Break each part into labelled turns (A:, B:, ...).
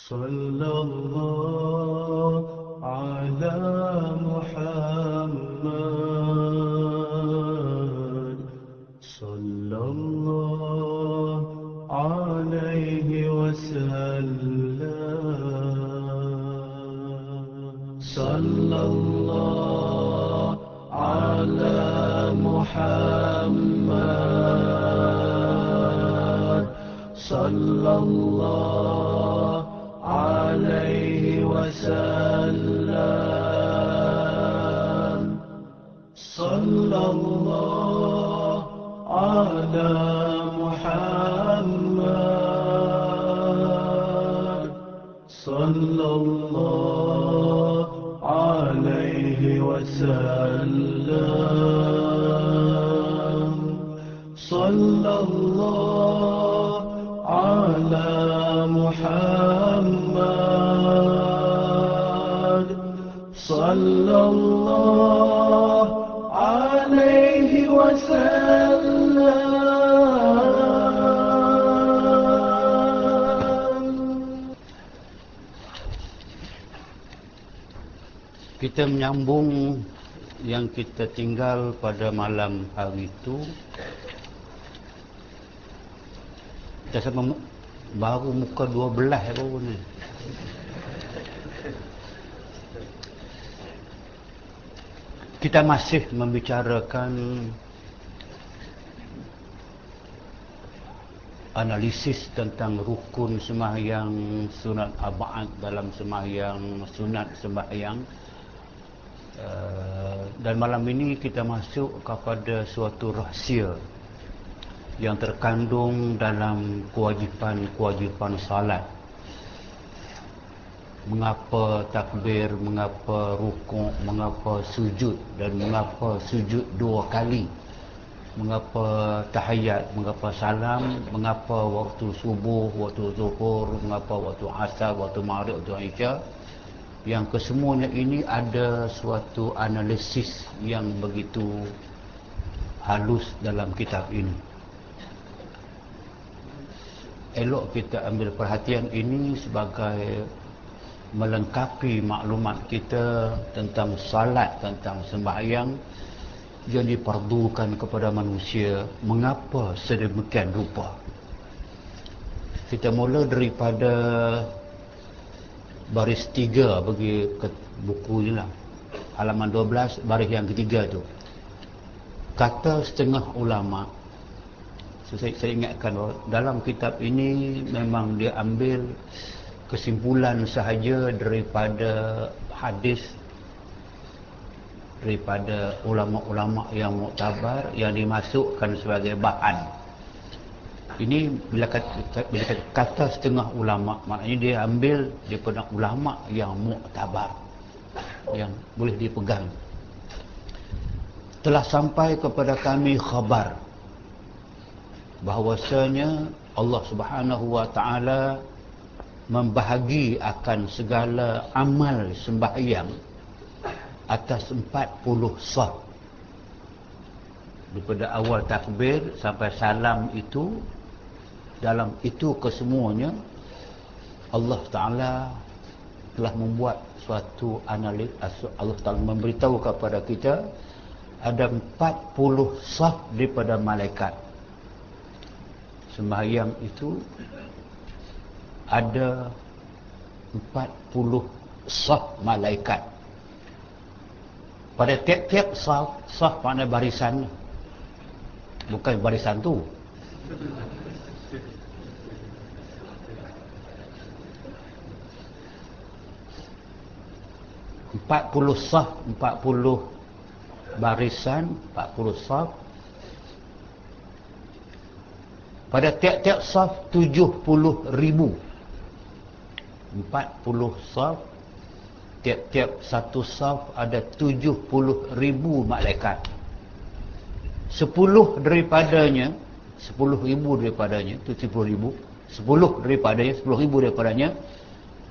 A: صلى الله على محمد صلى الله عليه وسلم صلى الله على محمد صلى الله عليه وسلم صلى الله على محمد صلى الله عليه وسلم صلى الله على محمد صلى الله عليه وسلم.
B: Kita menyambung yang kita tinggal pada malam hari itu. Kita sama baru muka 12 baru ni. Kita masih membicarakan analisis tentang rukun sembahyang, sunat abad dalam sembahyang, sunat sembahyang. Dan malam ini kita masuk kepada suatu rahsia yang terkandung dalam kewajipan-kewajipan salat. Mengapa takbir, mengapa rukuk, mengapa sujud, dan mengapa sujud 2 kali, mengapa tahiyat, mengapa salam, mengapa waktu subuh, waktu zuhur, mengapa waktu asar, waktu maghrib, waktu isya. Yang kesemuanya ini ada suatu analisis yang begitu halus dalam kitab ini. Elok kita ambil perhatian ini sebagai melengkapi maklumat kita tentang salat, tentang sembahyang yang diperdukan kepada manusia. Mengapa sedemikian rupa? Kita mula daripada baris 3 bagi buku ni lah, halaman 12 baris yang ketiga tu. Kata setengah ulama, saya ingatkan bahawa dalam kitab ini memang dia ambil kesimpulan sahaja daripada hadis daripada ulama-ulama yang muktabar yang dimasukkan sebagai bahan. Ini bila kata setengah ulama, maknanya dia ambil daripada ulama yang muktabar, yang boleh dipegang. Telah sampai kepada kami khabar bahawasanya Allah Subhanahu wa taala membahagi akan segala amal sembahyang atas 40 saf. Daripada awal takbir sampai salam itu, dalam itu kesemuanya Allah Ta'ala telah membuat suatu analisis. Allah Ta'ala memberitahu kepada kita ada 40 saf daripada malaikat. Sembahyang itu ada 40 saf malaikat. Pada tiap-tiap saf makna barisan, bukan barisan tu. Empat puluh barisan, 40 saf. Pada tiap-tiap saf 70,000. 40 saf, tiap-tiap satu saf ada 70,000 malaikat. 10 daripadanya, 10,000 daripadanya, itu 10,000, 10 daripadanya, 10,000 daripadanya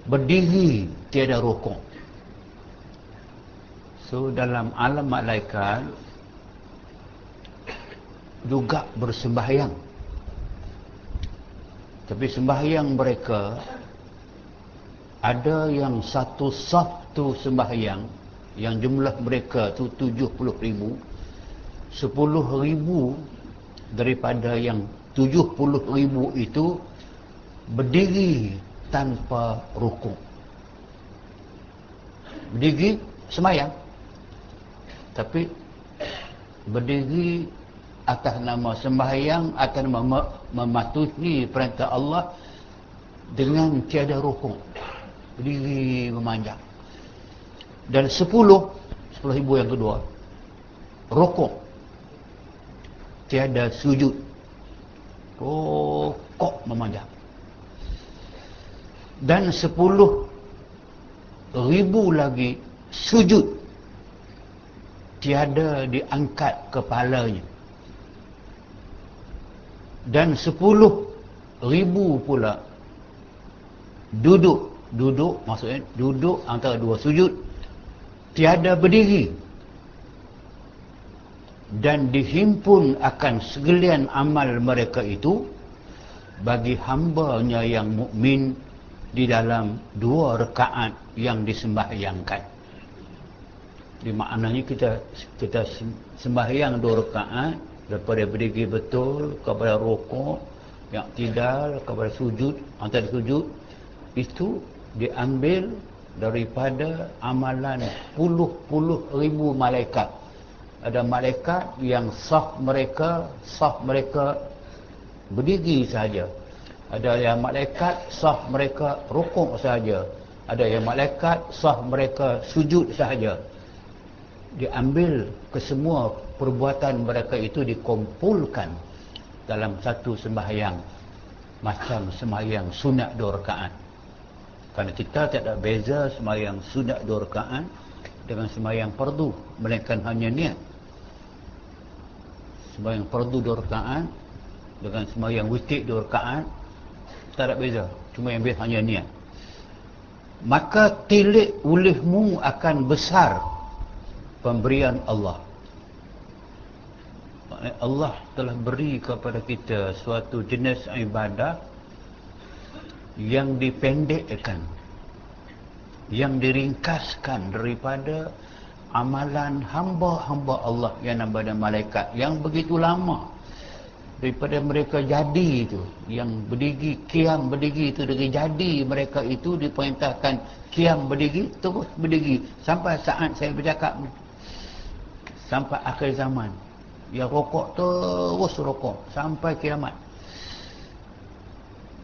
B: berdiri tiada rukuk. So dalam alam malaikat juga bersembahyang. Tapi sembahyang mereka ada yang satu saf tu sembahyang yang jumlah mereka tu 70,000, 10,000 daripada yang 70,000 itu berdiri tanpa rukuk. Berdiri sembahyang, tapi berdiri atas nama sembahyang, atas nama mematuhi perintah Allah dengan tiada rukuk, berdiri memanjang. Dan 10,000 yang kedua rukuk, tiada sujud, rukuk memanjang. Dan 10,000 lagi sujud, tiada diangkat kepalanya. Dan 10,000 pula duduk maksudnya duduk antara dua sujud, tiada berdiri. Dan dihimpun akan segalian amal mereka itu bagi hamba-Nya yang mukmin di dalam 2 rakaat yang disembahyangkan. Di maknanya kita sembahyang 2 rakaat, daripada berdiri betul kepada rukuk, yang tidak kepada sujud, antara sujud itu diambil daripada amalan puluh ribu malaikat. Ada malaikat yang saf mereka berdiri sahaja. Ada yang malaikat saf mereka rukuk sahaja. Ada yang malaikat saf mereka sujud sahaja. Diambil kesemua perbuatan mereka itu dikumpulkan dalam satu sembahyang, macam sembahyang sunat 2 rakaat. Kerana kita tak ada beza sembahyang sunat 2 rakaat dengan sembahyang fardu, melainkan hanya niat. Sembahyang fardu 2 rakaat dengan sembahyang witir 2 rakaat tak ada beza, cuma yang beza hanya niat. Maka tilik olehmu akan besar pemberian Allah. Allah telah beri kepada kita suatu jenis ibadah yang dipendekkan, yang diringkaskan daripada amalan hamba-hamba Allah yang daripada malaikat yang begitu lama. Daripada mereka jadi itu, yang berdiri, kiam berdiri itu, dari jadi mereka itu diperintahkan kiam berdiri, terus berdiri sampai saat saya bercakap ni, sampai akhir zaman. Yang rokok terus rokok sampai kiamat.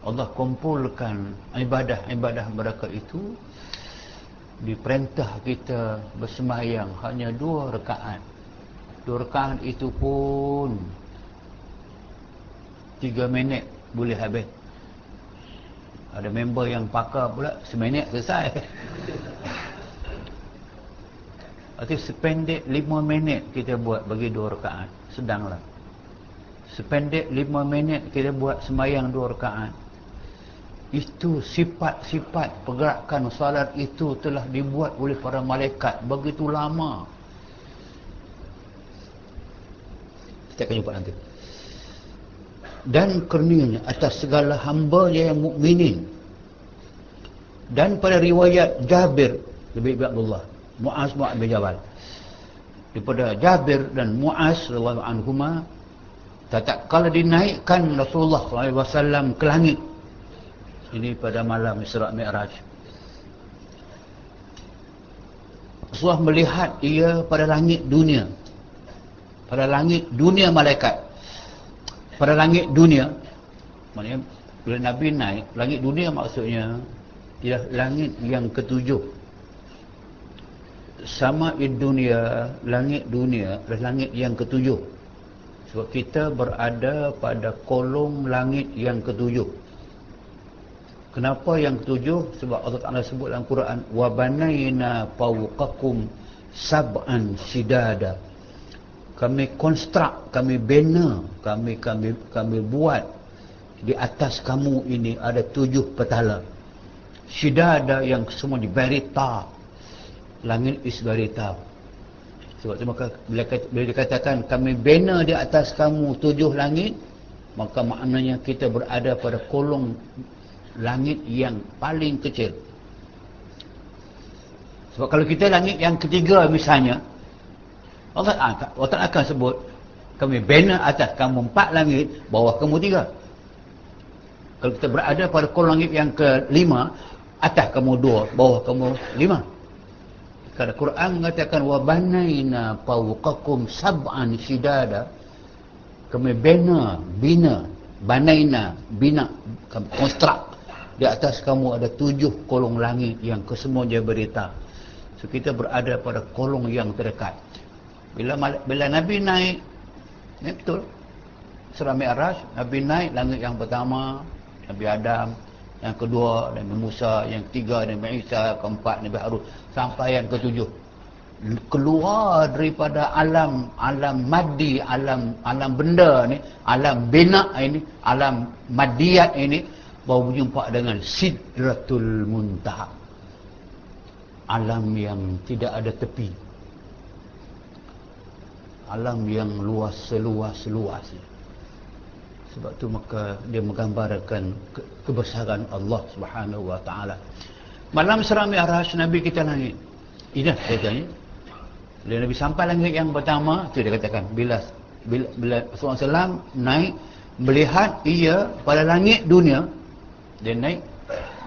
B: Allah kumpulkan ibadah-ibadah mereka itu. Diperintah kita bersembahyang hanya 2 rakaat. 2 rakaat itu pun 3 minit boleh habis. Ada member yang pakar pula seminit selesai. Artinya sependek 5 minit kita buat bagi 2 rakaat, sedanglah. Sependek 5 minit kita buat sembahyang 2 rakaat. Itu sifat-sifat pergerakan salat itu telah dibuat oleh para malaikat begitu lama. Kita akan jumpa nanti. Dan karenanya atas segala hamba-Nya yang mukminin. Dan pada riwayat Jabir bin Abdullah, Muaz bin Jabal, daripada Jabir dan Muaz radhiyallahu anhuma, tatkala dinaikkan Rasulullah SAW ke langit, ini pada malam Isra' Mi'raj, Rasulullah melihat ia pada langit dunia, pada langit dunia malaikat, pada langit dunia, maknanya bila Nabi naik langit dunia, maksudnya ialah langit yang ketujuh. Sama dunia, langit dunia adalah langit yang ketujuh. Sebab kita berada pada kolong langit yang ketujuh. Kenapa yang ketujuh? Sebab Allah Ta'ala sebut dalam Quran, wa banayna fawqakum sab'an shidada. Kami konstruk, kami bina, kami buat di atas kamu ini ada 7 petala. Shidada yang semua di berita. Langit is berita. Sebab itu maka bila dikatakan kami bina di atas kamu 7 langit, maka maknanya kita berada pada kolong langit yang paling kecil. Sebab kalau kita langit yang ketiga misalnya, Allah Ta'ala akan sebut, kami bina atas kamu 4 langit, bawah kamu 3. Kalau kita berada pada kolong langit yang ke-5, atas kamu 2, bawah kamu 5. Kalau Quran mengatakan wa banaina fawqakum sab'an shidada, kami bina, banaina, bina, konstruk di atas kamu ada 7 kolong langit yang kesemuanya berita. So kita berada pada kolong yang terdekat. Bila Nabi naik, ini betul, Surah Mi'raj, Nabi naik langit yang pertama, Nabi Adam, yang kedua Nabi Musa, yang ketiga Nabi Isa, keempat Nabi Harun, sampai yang ketujuh. Keluar daripada alam maddi, alam benda ni, alam bina ini, alam maddiyat ini, baru berjumpa dengan Sidratul Muntaha, alam yang tidak ada tepi, alam yang luas seluas-luasnya. Sebab tu maka dia menggambarkan kebesaran Allah Subhanahu wa taala. Malam Surah Mi'raj Nabi kita langit. Inilah katanya. Bila Nabi sampai langit yang pertama, tu dia katakan bila Rasulullah SAW naik melihat ia pada langit dunia, dia naik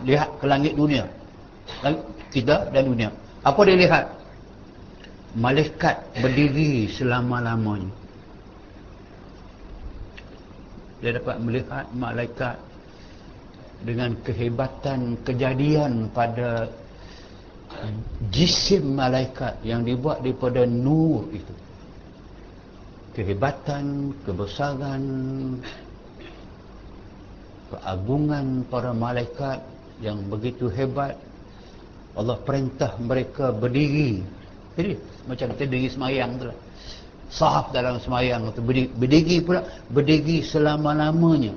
B: lihat ke langit dunia, langit kita dan dunia. Apa dia lihat? Malaikat berdiri selama-lamanya. Dia dapat melihat malaikat dengan kehebatan kejadian pada jisim malaikat yang dibuat daripada nur itu. Kehebatan, kebesaran, keagungan para malaikat yang begitu hebat. Allah perintah mereka berdiri. Jadi macam kita berdiri semayang tu lah. Sahaf dalam semayang tu berdiri pula, berdiri selama-lamanya.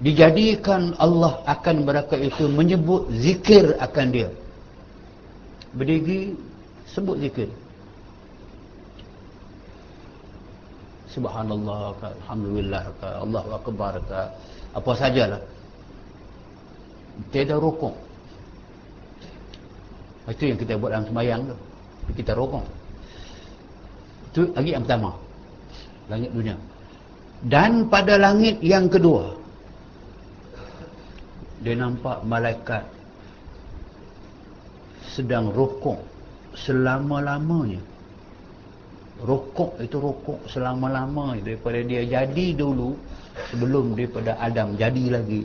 B: Dijadikan Allah akan mereka itu menyebut zikir akan dia. Berdiri sebut zikir. Subhanallah, alhamdulillah, Allahu akbar, apa sajalah. Tiada rukuk. Itu yang kita buat dalam sembahyang tu. Kita rukuk. Itu langit yang pertama, langit dunia. Dan pada langit yang kedua, dia nampak malaikat sedang rukuk selama-lamanya. Rukuk itu rukuk selama-lamanya, daripada dia jadi dulu, sebelum daripada Adam jadi lagi.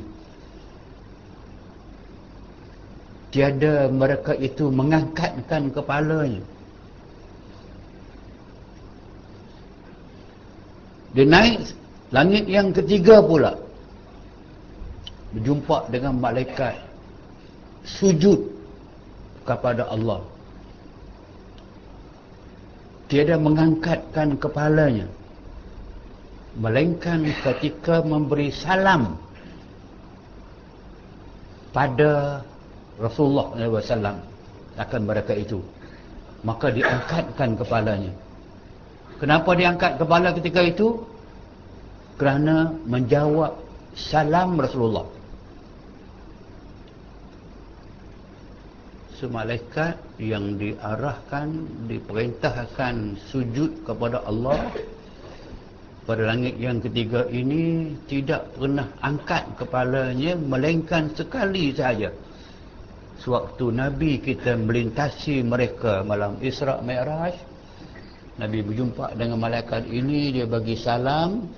B: Tiada mereka itu mengangkatkan kepalanya. Dia naik langit yang ketiga pula, berjumpa dengan malaikat sujud kepada Allah. Tiada mengangkatkan kepalanya, melainkan ketika memberi salam pada Rasulullah SAW akan mereka itu, maka diangkatkan kepalanya. Kenapa diangkat kepala ketika itu? Kerana menjawab salam Rasulullah. Malaikat yang diarahkan, diperintahkan sujud kepada Allah pada langit yang ketiga ini tidak pernah angkat kepalanya, melainkan sekali sahaja sewaktu Nabi kita melintasi mereka malam Isra' Mi'raj. Nabi berjumpa dengan malaikat ini, dia bagi salam,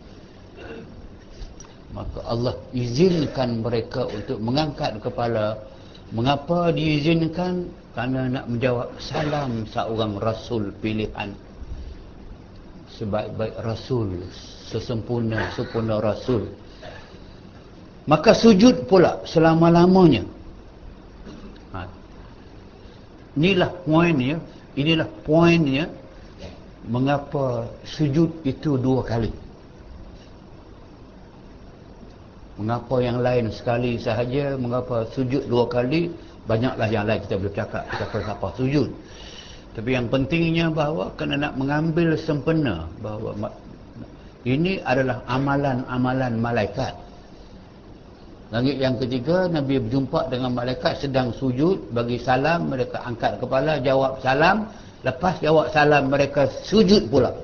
B: maka Allah izinkan mereka untuk mengangkat kepala. Mengapa diizinkan? Kerana nak menjawab salam seorang Rasul pilihan, sebaik-baik Rasul, sesempurna Rasul. Maka sujud pula selama-lamanya. Inilah poinnya mengapa sujud itu 2 kali. Mengapa yang lain sekali sahaja, mengapa sujud 2 kali? Banyaklah yang lain kita boleh cakap, kita falsafah sujud. Tapi yang pentingnya bahawa kena nak mengambil sempena bahawa ini adalah amalan-amalan malaikat. Langit yang ketiga, Nabi berjumpa dengan malaikat sedang sujud, bagi salam, mereka angkat kepala, jawab salam. Lepas jawab salam, mereka sujud pula.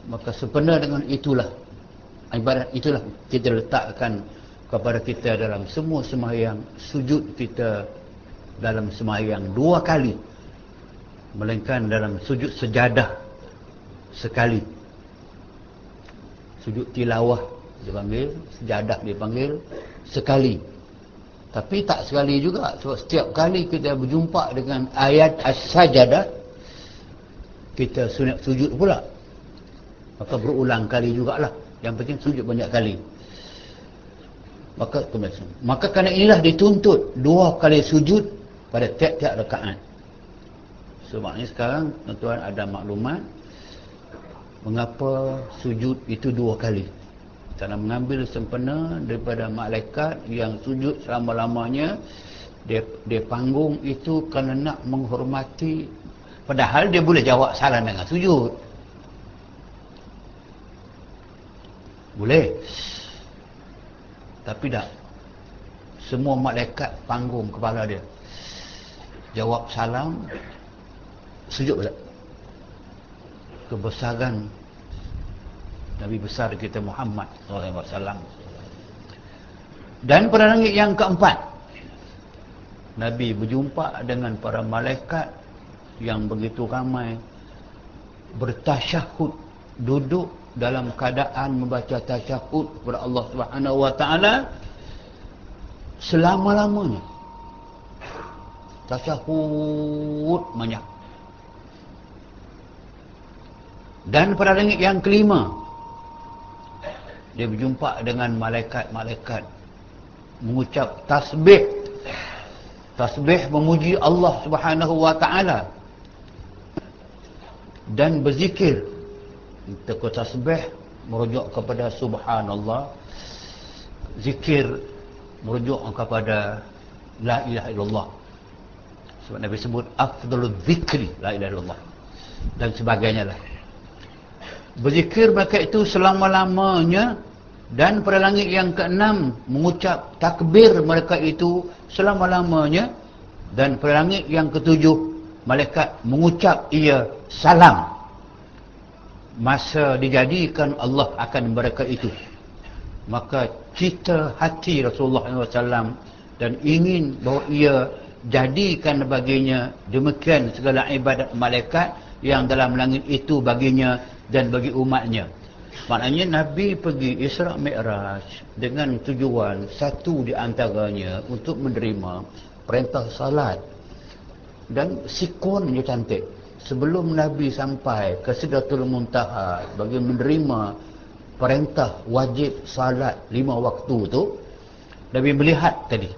B: Maka sempena dengan itulah, ibarat itulah kita letakkan kepada kita dalam semua sembahyang, sujud kita dalam sembahyang 2 kali, melainkan dalam sujud sejadah sekali. Sujud tilawah dipanggil, sejadah dipanggil sekali. Tapi tak sekali juga, sebab setiap kali kita berjumpa dengan ayat as-sajadah, kita sunat sujud pula. Maka berulang kali jugalah. Yang penting sujud banyak kali. Maka kerana inilah dituntut 2 kali sujud pada tiap-tiap rakaat. So maknanya sekarang tuan-tuan ada maklumat mengapa sujud itu 2 kali. Kerana mengambil sempena daripada malaikat yang sujud selama-lamanya. Dia panggung itu kerana nak menghormati, padahal dia boleh jawab salam dengan sujud. Boleh. Tapi tak. Semua malaikat panggung kepala dia. Jawab salam, sujud pula. Kebesaran Nabi besar kita Muhammad SAW. Dan pada langit yang keempat, Nabi berjumpa dengan para malaikat yang begitu ramai, bertasyahud, duduk dalam keadaan membaca tasyahud kepada Allah Subhanahu wa taala selama-lamanya. Tasyahud banyak. Dan pada langit yang kelima, dia berjumpa dengan malaikat-malaikat mengucap tasbih. Tasbih memuji Allah Subhanahu wa taala dan berzikir. Kita tasbih merujuk kepada subhanallah, zikir merujuk kepada la ilaha illallah. Sebab Nabi sebut afdalul zikri la ilaha illallah dan sebagainya lah. Berzikir mereka itu selama-lamanya. Dan pada langit yang keenam mengucap takbir mereka itu selama-lamanya. Dan pada langit yang ketujuh malaikat mengucap ia salam masa dijadikan Allah akan mereka itu. Maka cita hati Rasulullah SAW dan ingin bahawa ia jadikan baginya demikian segala ibadat malaikat yang dalam langit itu baginya dan bagi umatnya. Maknanya Nabi pergi Isra Mi'raj dengan tujuan satu di antaranya untuk menerima perintah salat. Dan sikonnya cantik. Sebelum Nabi sampai ke Sidratul Muntaha bagi menerima perintah wajib salat 5 waktu tu, Nabi melihat tadi.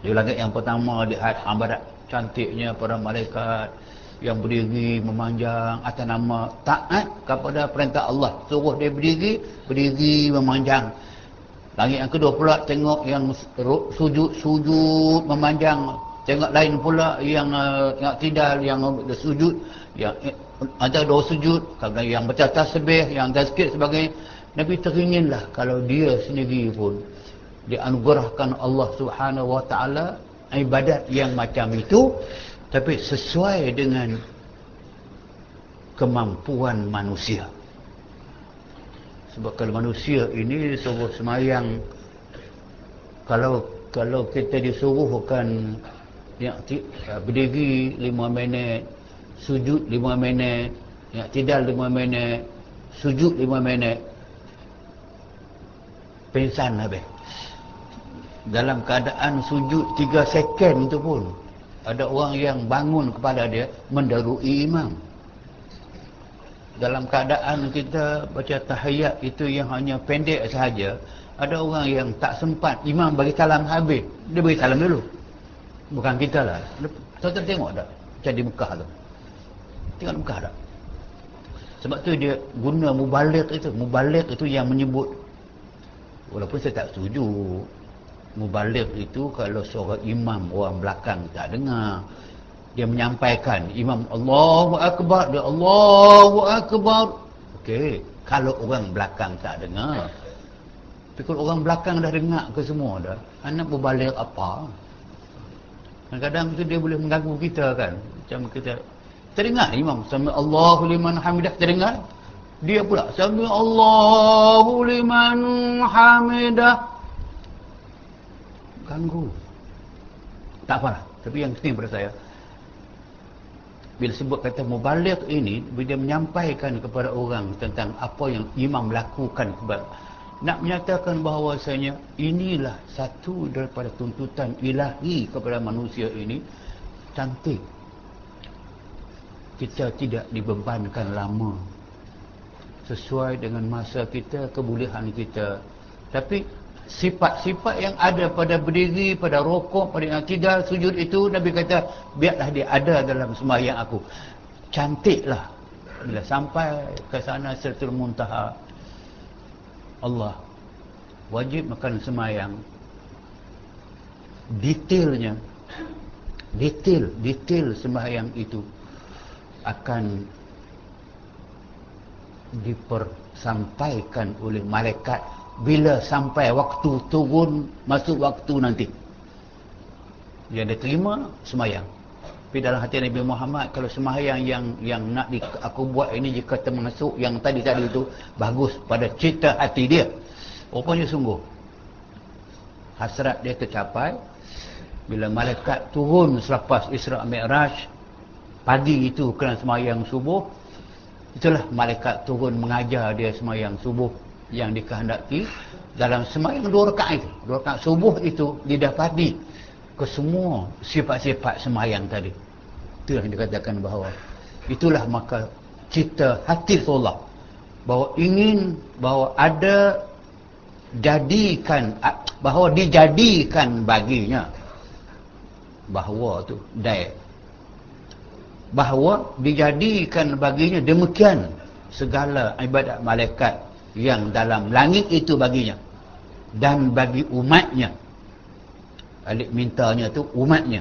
B: Di langit yang pertama lihat amarat cantiknya para malaikat yang berdiri memanjang atas nama taat kepada perintah Allah. Suruh dia berdiri memanjang. Langit yang kedua pula tengok yang sujud memanjang. Tengok lain pula yang tidal, yang sujud, yang ada 2 sujud, yang baca tasbih, yang tazkir sebagainya. Nabi teringinlah kalau dia sendiri pun dianugerahkan Allah Subhanahu wa taala ibadat yang macam itu, tapi sesuai dengan kemampuan manusia. Sebab kalau manusia ini suruh semayang, kalau kita disuruhkan yang berdiri 5 minit, sujud 5 minit, yang tidal 5 minit, sujud 5 minit, pingsan habis. Dalam keadaan sujud 3 second itu pun ada orang yang bangun kepada dia mendahului imam. Dalam keadaan kita baca tahiyat itu yang hanya pendek sahaja, ada orang yang tak sempat, imam bagi salam habis, dia bagi salam dulu. Bukan kita lah. Tuan-tuan tengok tak macam di Mekah tu? Tengok Mekah tak? Sebab tu dia guna mubaligh itu. Mubaligh itu yang menyebut, walaupun saya tak setuju, mubaligh itu kalau seorang imam orang belakang tak dengar, dia menyampaikan imam Allahu Akbar, dia Allahu Akbar. Okey, kalau orang belakang tak dengar, Tapi kalau orang belakang dah dengar ke semua dah, anak berbalik apa? Kadang-kadang tu dia boleh mengganggu kita kan. Macam kita dengar imam sami Allahu liman hamidah, kita dengar. Dia pula sami Allahu liman hamidah. Ganggu. Tak apalah. Tapi yang penting pada saya, bila sebut kata mubaligh ini, bila dia menyampaikan kepada orang tentang apa yang imam lakukan kepada, nak menyatakan bahawasanya inilah satu daripada tuntutan ilahi kepada manusia ini, cantik. Kita tidak dibebankan lama, sesuai dengan masa kita, kebolehan kita. Tapi sifat-sifat yang ada pada berdiri, pada rokok, pada i'tidal, sujud itu, Nabi kata biarlah dia ada dalam sembahyang aku. Cantiklah bila sampai ke sana Sidratul Muntaha. Allah wajib makan sembahyang, detail sembahyang itu akan dipersampaikan oleh malaikat bila sampai waktu turun, masuk waktu nanti. Yang dia terima sembahyang. Tapi dalam hati Nabi Muhammad, kalau sembahyang yang nak aku buat ini, jika termasuk yang tadi itu, bagus pada cita hati dia. Rupanya sungguh hasrat dia tercapai bila malaikat turun selepas Isra' Mi'raj. Pagi itu kena sembahyang subuh, itulah malaikat turun mengajar dia sembahyang subuh yang dikehendaki. Dalam sembahyang 2 rakaat itu, 2 rakaat subuh itu, didapati ke semua sifat-sifat sembahyang tadi. Itu yang dikatakan bahawa itulah maka cita hati Rasulullah, bahawa ingin, bahawa ada jadikan, bahawa dijadikan baginya, bahawa tu bahawa dijadikan baginya demikian segala ibadat malaikat yang dalam langit itu baginya dan bagi umatnya. Alik mintanya tu umatnya.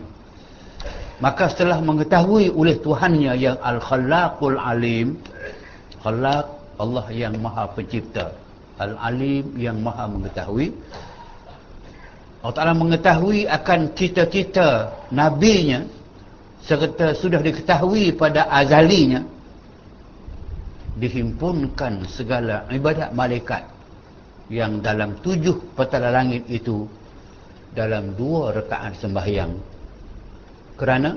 B: Maka setelah mengetahui oleh Tuhannya yang Al-Khallaqul Alim, Khallaq Allah yang Maha Pencipta, Al-Alim yang Maha Mengetahui, Allah Ta'ala mengetahui akan cita-cita nabinya serta sudah diketahui pada azalinya, dihimpunkan segala ibadat malaikat yang dalam 7 petala langit itu dalam 2 rakaat sembahyang, kerana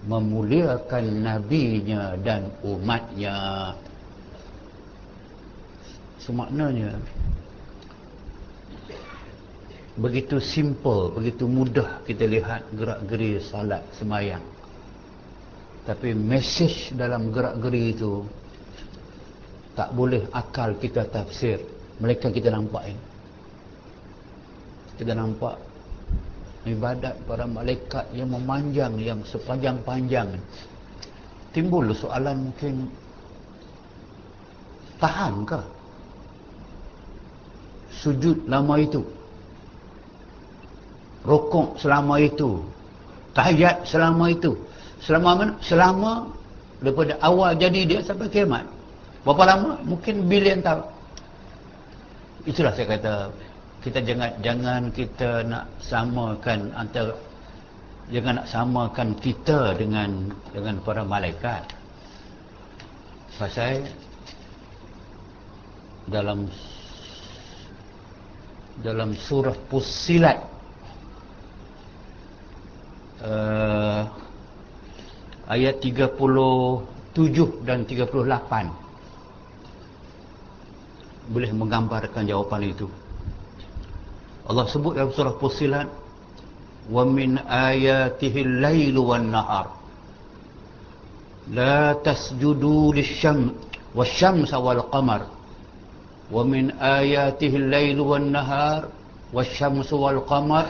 B: memuliakan nabinya dan umatnya. Semaknanya begitu simple, begitu mudah kita lihat gerak-geri salat sembahyang. Tapi mesej dalam gerak-geri itu tak boleh akal kita tafsir. Mereka kita nampak ini. Kita nampak ibadat para malaikat yang memanjang, yang sepanjang-panjang. Timbul soalan mungkin, tahankah sujud lama itu, rukuk selama itu, tahiyat selama itu? Selama mana? Selama daripada awal jadi dia sampai kiamat. Berapa lama? Mungkin bilion tahun. Itulah saya kata, kita jangan kita nak samakan antara, jangan nak samakan kita dengan para malaikat. Pasal dalam surah Fussilat ayat 37 dan 38 boleh menggambarkan jawapan itu. Allah sebut dalam surah Fussilat, wa min ayatihi al-lailu wan-nahar la tasjudu lisyams wasyamsa wal-qamar wa min ayatihi al-lailu wan-nahar wasyamsu wal-qamar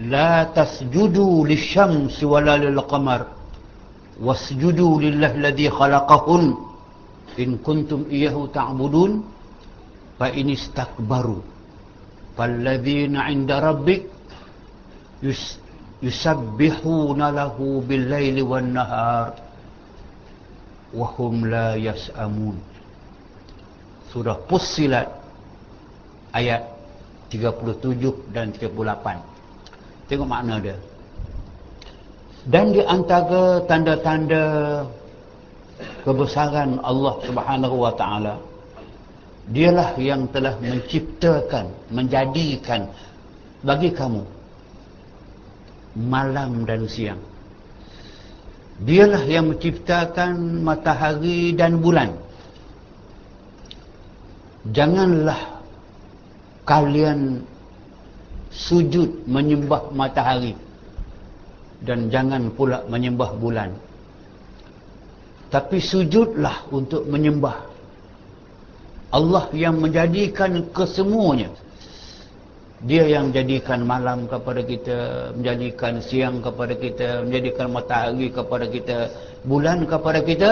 B: la tasjudu lisyamsi wala lil-qamar wasjudu lillahi alladhi khalaqahun in kuntum iyyahu ta'budun fa in istakbaru falladzina 'inda rabbik yusabbihuna lahu bil-laili wan-nahar wa hum la yas'amun. Surah Fussilat ayat 37 dan 38. Tengok makna dia. Dan di antara tanda-tanda kebesaran Allah Subhanahu wa taala, dialah yang telah menciptakan, menjadikan bagi kamu malam dan siang. Dialah yang menciptakan matahari dan bulan. Janganlah kalian sujud menyembah matahari dan jangan pula menyembah bulan. Tapi sujudlah untuk menyembah Allah yang menjadikan kesemuanya. Dia yang jadikan malam kepada kita, menjadikan siang kepada kita, menjadikan matahari kepada kita, bulan kepada kita.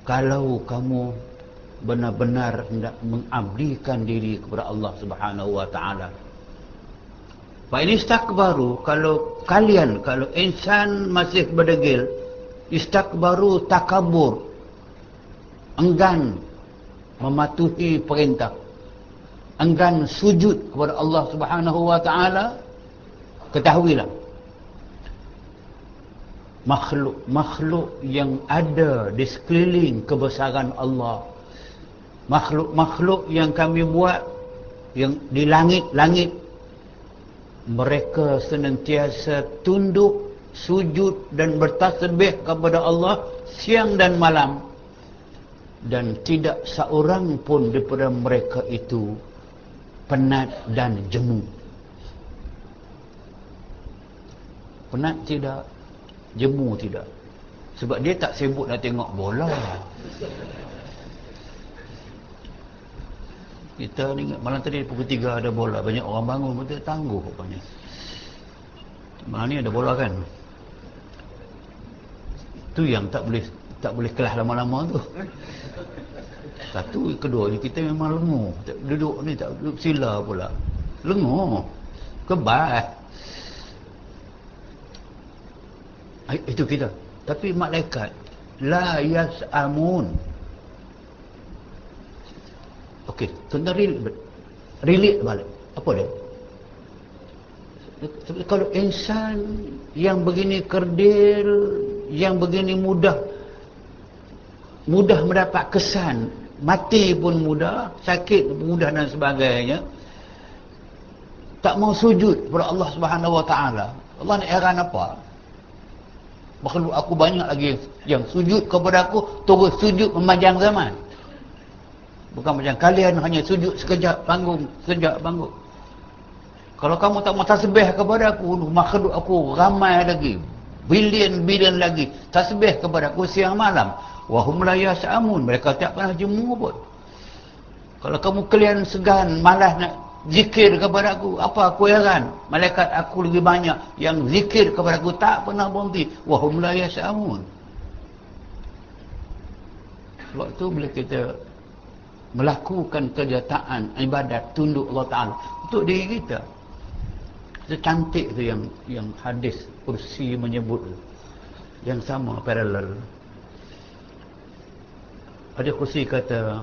B: Kalau kamu benar-benar hendak mengabdikan diri kepada Allah Subhanahu wa taala. Fa in istakbaru, kalau kalian, kalau insan masih berdegil, istakbaru, takabur, enggan mematuhi perintah, enggan sujud kepada Allah Subhanahu wa taala, ketahuilah makhluk-makhluk yang ada di sekeliling kebesaran Allah, makhluk-makhluk yang kami buat yang di langit-langit, mereka senantiasa tunduk, sujud dan bertasbih kepada Allah siang dan malam, dan tidak seorang pun daripada mereka itu penat dan jemu. Penat tidak, jemu tidak. Sebab dia tak sibuk nak tengok bola. Kita ni malam tadi pukul 3 ada bola, banyak orang bangun, betul tangguh rupanya. Malam ni ada bola kan. Tu yang tak boleh kelas lama-lama tu. Satu, kedua ni kita memang lenguh. Duduk ni tak duduk sila pula. Lenguh. Kebal. Itu kita. Tapi malaikat la yas'amun. Okey, tuan-tuan relate balik. Apa dia? Kalau insan yang begini kerdil, yang begini mudah mendapat kesan, mati pun mudah, sakit pun mudah dan sebagainya, tak mau sujud kepada Allah Subhanahu wa taala, Allah nak heran apa? Makhluk aku banyak lagi yang sujud kepada aku, terus sujud memanjang zaman. Bukan macam kalian hanya sujud sekejap bangun, sekejap bangun. Kalau kamu tak mau tasbih kepada aku, makhluk aku ramai lagi, bilion-bilion lagi tasbih kepada aku siang malam. Wahum la yas'amun, mereka tak pernah jemu pun. Kalau kamu kalian segan, malas nak zikir kepada aku, apa aku heran? Malaikat aku lebih banyak yang zikir kepada aku, tak pernah berhenti. Wahum la yas'amun. Sebab tu bila kita melakukan kejataan ibadat tunduk Allah Ta'ala untuk diri kita, itu cantik tu yang hadis kursi menyebut, yang sama, paralel. Ada kursi kata,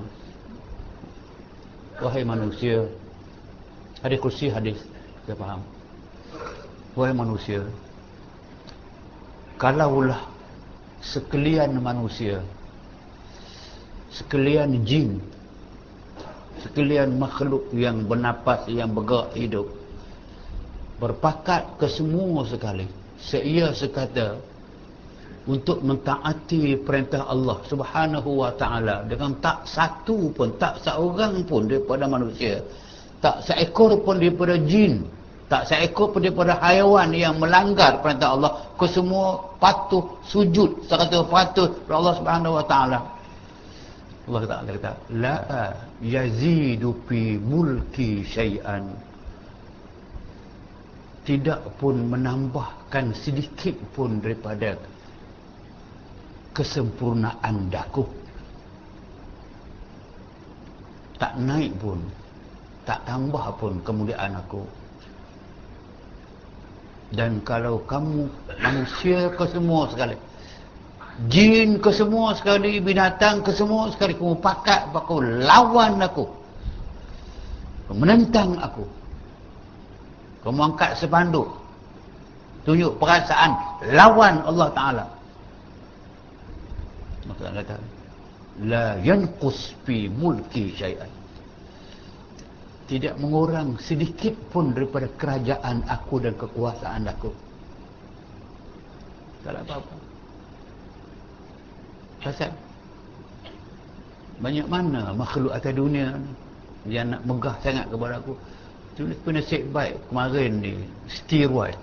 B: wahai manusia, ada kursi hadis, saya faham, wahai manusia, kalaulah sekalian manusia, sekalian jin, sekalian makhluk yang bernapas, yang bergerak hidup, berpakat ke semua sekali, seia sekata, untuk mentaati perintah Allah Subhanahu wa taala, dengan tak satu pun, tak seorang pun daripada manusia, tak seekor pun daripada jin, tak seekor pun daripada haiwan yang melanggar perintah Allah, kesemua patuh sujud 100% kepada Allah Subhanahu wa taala. Allah Ta'ala kata, la yazidu fi mulki syai'an, tidak pun menambahkan sedikit pun daripada kesempurnaan daku, tak naik pun, tak tambah pun kemuliaan aku. Dan kalau kamu manusia ke semua sekali, jin ke semua sekali, binatang ke semua sekali, kamu pakat aku lawan aku, menentang aku. Kamu angkat sepanduk, tunjuk perasaan lawan Allah Ta'ala. Maka Allah kata, la yanqus fi mulki syai'an. Tidak mengurang sedikit pun daripada kerajaan aku dan kekuasaan aku. Tak ada apa-apa. Pasal banyak mana makhluk atas dunia ni yang nak megah sangat kepada aku. Tu nasib baik kemarin ni steroid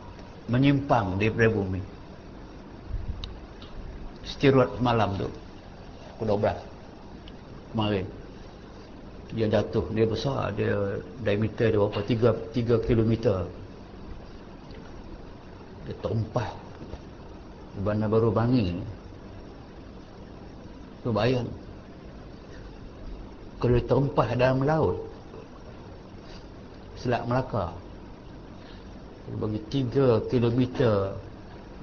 B: menyimpang daripada bumi. Steroid semalam tu pukul 12 kemarin dia jatuh, dia besar, dia diameter dia berapa, 3 kilometer. Dia terempas di Bandar Baru Bangi. Tu bayang kalau dia terempas dalam laut Selat Melaka, dia bagi 3 kilometer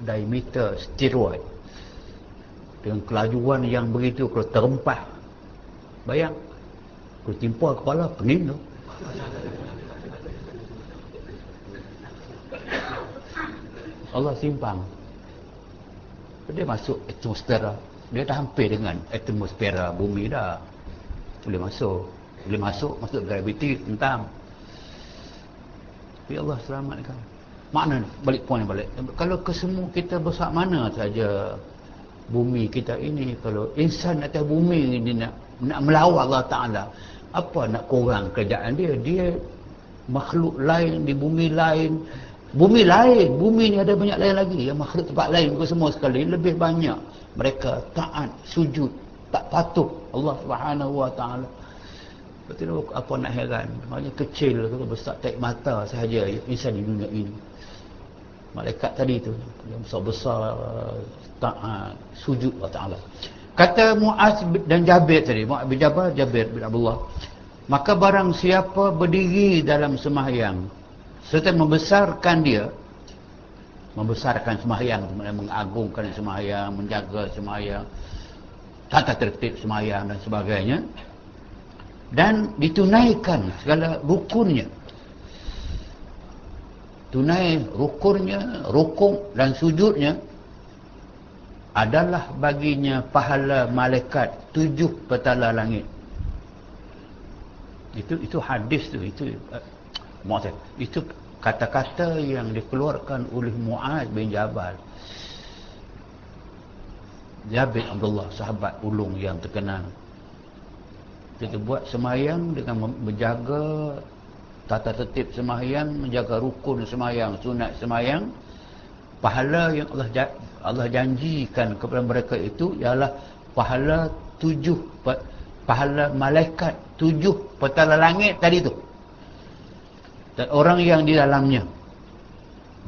B: diameter steroid dengan kelajuan yang begitu, kalau terempas bayang kalau timpa kepala pening tu. Allah simpang, dia masuk atmosfera, dia dah hampir dengan atmosfera bumi dah. Boleh masuk graviti hentam. Tapi Allah selamatkan. Makna balik poin balik. Kalau kesemua kita besar mana saja bumi kita ini, kalau insan atas bumi ini nak melawan Allah Ta'ala, apa nak kurang kerjaan dia? Dia makhluk lain di bumi lain. Bumi lain, bumi ni ada banyak lain lagi. Yang makhluk tempat lain ke semua sekali lebih banyak mereka taat, sujud, tak patuh Allah Subhanahu Wa Ta'ala. Betul apa nak heran? Maknanya kecil atau besar taik mata sahaja insan di dunia ini. Malaikat tadi tu yang besar-besar taat, sujud Allah Ta'ala. Kata Muaz dan Jabir tadi, Muaz bin Jabal, Jabir bin Abdullah, maka barang siapa berdiri dalam sembahyang serta membesarkan sembahyang, mengagungkan sembahyang, menjaga sembahyang, tata tertib sembahyang dan sebagainya, dan ditunaikan segala rukunnya, tunai rukunnya, rukuk dan sujudnya, adalah baginya pahala malaikat 7 petala langit. Itu hadis tu, itu kata-kata yang dikeluarkan oleh Muaz bin Jabal. Jabir Abdullah, sahabat ulung yang terkenal. Kita buat sembahyang dengan menjaga tata tertib sembahyang, menjaga rukun sembahyang, sunat sembahyang. Pahala yang Allah janjikan kepada mereka itu ialah pahala 7, pahala malaikat 7 petala langit tadi tu, dan orang yang di dalamnya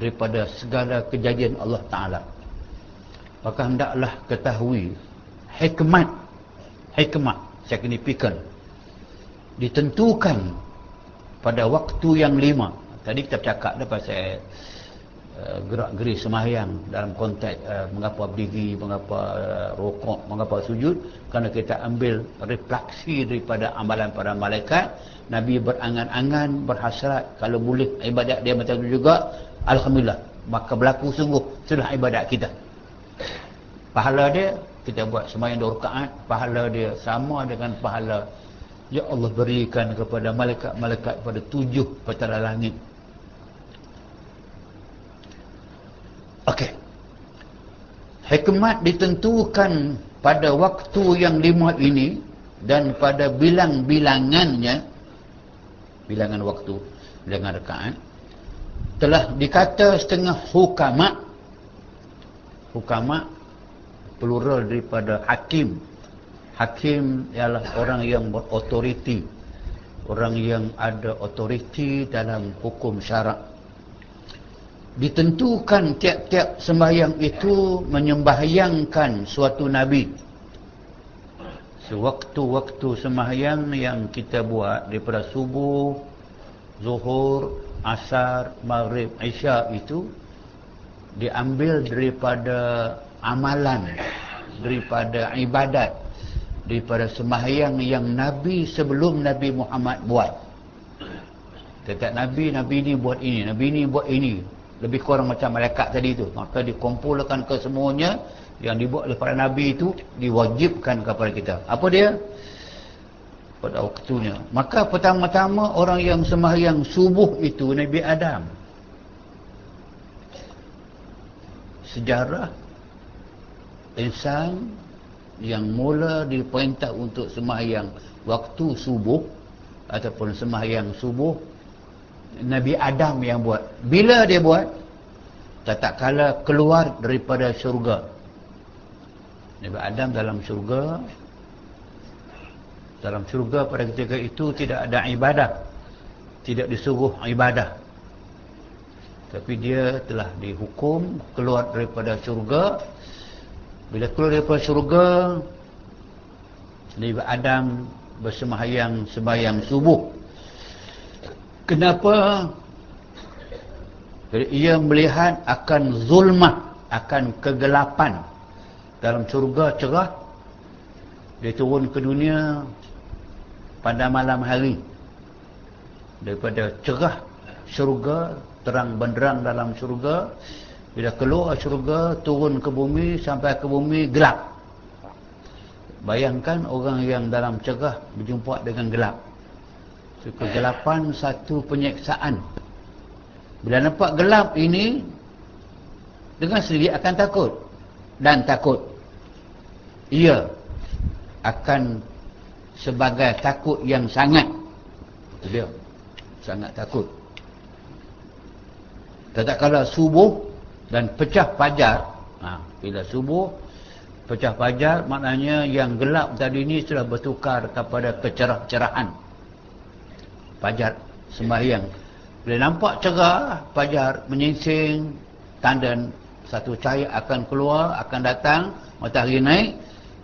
B: daripada segala kejadian Allah Ta'ala. Maka hendaklah ketahui hikmat signifikan ditentukan pada waktu yang 5. Tadi kita bercakap dah pasal gerak-geri sembahyang dalam konteks mengapa berdiri, mengapa rukuk, mengapa sujud, kerana kita ambil refleksi daripada amalan para malaikat. Nabi berangan-angan, berhasrat kalau boleh ibadat dia macam itu juga, alhamdulillah, maka berlaku sungguh sudah ibadat kita. Pahala dia, kita buat sembahyang 2 rakaat, pahala dia sama dengan pahala yang Allah berikan kepada malaikat-malaikat pada 7 petala langit. Okey. Hikmat ditentukan pada waktu yang 5 ini dan pada bilangannya, bilangan waktu, bilangan rakaat, telah dikata setengah hukama plural daripada hakim. Hakim ialah orang yang berautoriti, orang yang ada autoriti dalam hukum syarak. Ditentukan tiap-tiap sembahyang itu menyembahyangkan suatu nabi. Sewaktu-waktu sembahyang yang kita buat daripada subuh, zuhur, asar, maghrib, isya itu diambil daripada amalan, daripada ibadat, daripada sembahyang yang Nabi sebelum Nabi Muhammad buat. Setiap Nabi ni buat ini, Nabi ni buat ini. Lebih kurang macam malaikat tadi tu. Maka dikumpulkan ke semuanya yang dibuat oleh para Nabi itu, diwajibkan kepada kita. Apa dia? Pada waktunya. Maka pertama-tama orang yang sembahyang subuh itu Nabi Adam. Sejarah insan yang mula diperintah untuk sembahyang waktu subuh ataupun sembahyang subuh, Nabi Adam yang buat. Bila dia buat? Tak kala keluar daripada syurga. Nabi Adam dalam syurga. Dalam syurga pada ketika itu tidak ada ibadah, tidak disuruh ibadah, tapi dia telah dihukum keluar daripada syurga. Bila keluar daripada syurga, Nabi Adam sembahyang subuh. Kenapa? Jadi ia melihat akan zulmah, akan kegelapan. Dalam syurga cerah, dia turun ke dunia pada malam hari. Daripada cerah syurga, terang benderang dalam syurga, bila keluar syurga, turun ke bumi, sampai ke bumi gelap. Bayangkan orang yang dalam cerah berjumpa dengan gelap. So, kegelapan satu penyeksaan. Bila nampak gelap ini, dengan sendiri akan takut. Dan takut. Ia akan sebagai takut yang sangat. Itu dia. Sangat takut. Tatkala subuh dan pecah fajar. Bila subuh, pecah fajar, maknanya yang gelap tadi ini sudah bertukar kepada kecerah-cerahan. Fajar sembahyang. Bila nampak cerah, fajar menyingsing, tanda satu cahaya akan keluar, akan datang, matahari naik,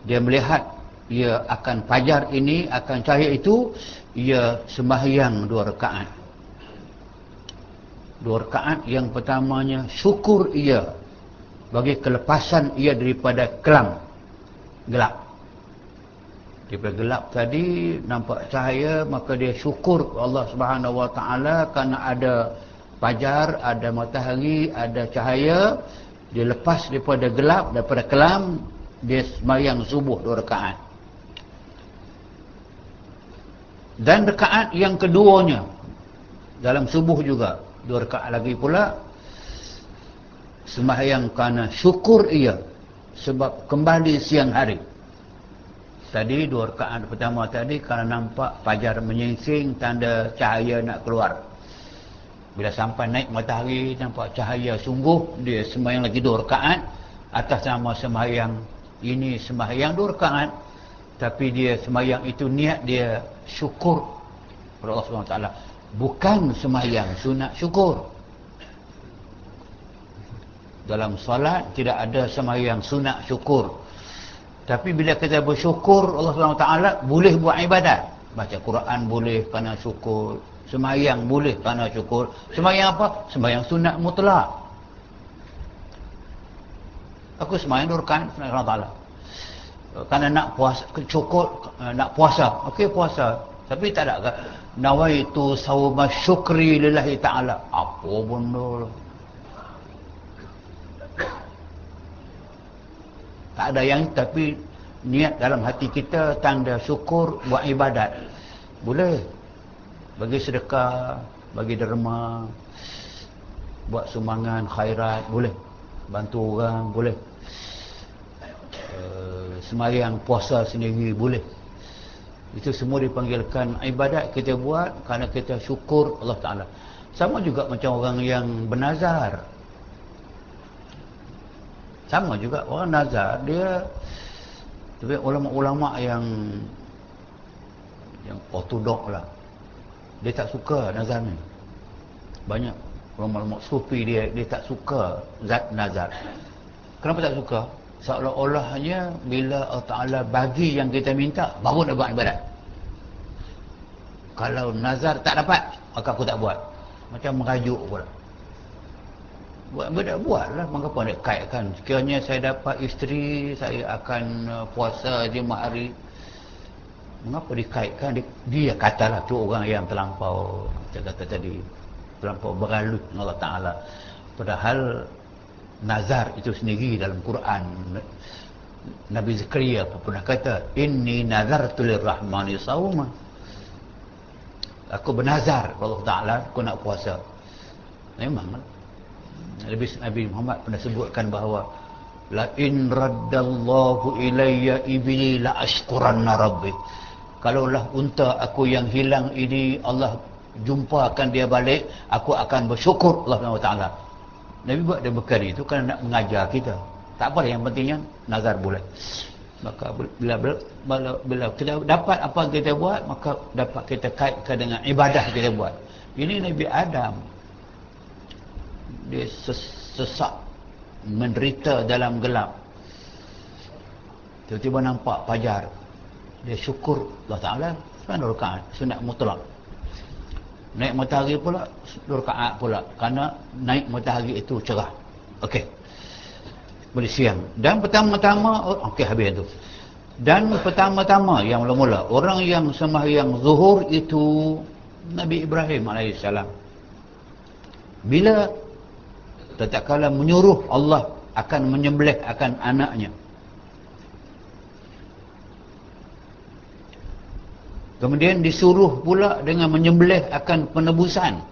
B: dia melihat ia akan fajar ini, akan cahaya itu, ia sembahyang 2 rakaat. 2 rakaat yang pertamanya syukur ia bagi kelepasan ia daripada kelam, gelap. Daripada gelap tadi nampak cahaya, maka dia syukur Allah Subhanahu Wa Taala kerana ada fajar, ada matahari, ada cahaya. Dia lepas daripada gelap, daripada kelam, dia sembahyang subuh 2 rakaat. Dan rakaat yang keduanya dalam subuh juga 2 rakaat lagi pula, sembahyang kerana syukur ia sebab kembali siang hari. Tadi 2 rakaat pertama tadi kerana nampak fajar menyingsing, tanda cahaya nak keluar. Bila sampai naik matahari, nampak cahaya sungguh, dia sembahyang lagi 2 rakaat. Atas nama sembahyang ini, sembahyang 2 rakaat, tapi dia sembahyang itu niat dia syukur kepada Allah SWT. Bukan sembahyang sunat syukur. Dalam solat tidak ada sembahyang sunat syukur. Tapi bila kita bersyukur Allah SWT, boleh buat ibadat. Baca Quran boleh kerana syukur. Sembahyang boleh kerana syukur. Sembahyang apa? Sembahyang sunat mutlak. Aku sembahyang 2 rakaat sunat Allah Ta'ala. Kerana nak puasa, syukur, nak puasa. Okey, puasa. Tapi tak ada nawaitu sawma syukri lillahi ta'ala. Apa benda lah. Tak ada yang, tapi niat dalam hati kita tanda syukur buat ibadat. Boleh. Bagi sedekah, bagi derma, buat sumbangan khairat, boleh. Bantu orang, boleh. Sembahyang puasa sendiri, boleh. Itu semua dipanggilkan ibadat kita buat kerana kita syukur Allah Ta'ala. Sama juga macam orang yang bernazar. Sama juga orang nazar, dia, tapi ulama-ulama yang ortodok lah, dia tak suka nazar ni. Banyak ulama-ulama sufi dia tak suka zat nazar. Kenapa tak suka? Seolah-olahnya bila Allah Ta'ala bagi yang kita minta, baru nak buat ibadat. Kalau nazar tak dapat, maka aku tak buat. Macam merajuk pula. Buatlah, mengapa nak kaitkan? Sekiranya saya dapat isteri, saya akan puasa 5 hari. Mengapa dikaitkan? Dia katalah tu orang yang terlampau, saya kata tadi, terlampau beralut dengan Allah Ta'ala. Padahal nazar itu sendiri dalam Quran, Nabi Zakaria pernah kata, inni nazartu lirrahmani sawma, aku bernazar kepada Allah Ta'ala, aku nak puasa. Memang Nabi Muhammad pernah sebutkan bahawa la in raddallahu ilayya ibli la ashkuranna rabbi, kalaulah unta aku yang hilang ini Allah jumpakan dia balik, aku akan bersyukur Allah Ta'ala. Nabi buat dia perkara itu kerana nak mengajar kita. Tak apa, yang pentingnya nazar boleh. Maka bila kita dapat apa yang kita buat, maka dapat kita kaitkan dengan ibadah kita buat. Ini Nabi Adam, dia sesak menderita dalam gelap, tiba-tiba nampak fajar, dia syukur Allah Ta'ala, 9 rakaat sunat mutlak. Naik matahari pula 2 rakaat pula, kerana naik matahari itu cerah. Okey, boleh siang. Dan pertama-tama, okey, habis tu. Dan pertama-tama yang mula-mula orang yang sembahyang zuhur itu Nabi Ibrahim AS. Bila tatkala menyuruh Allah akan menyembelih akan anaknya, kemudian disuruh pula dengan menyembelih akan penebusan,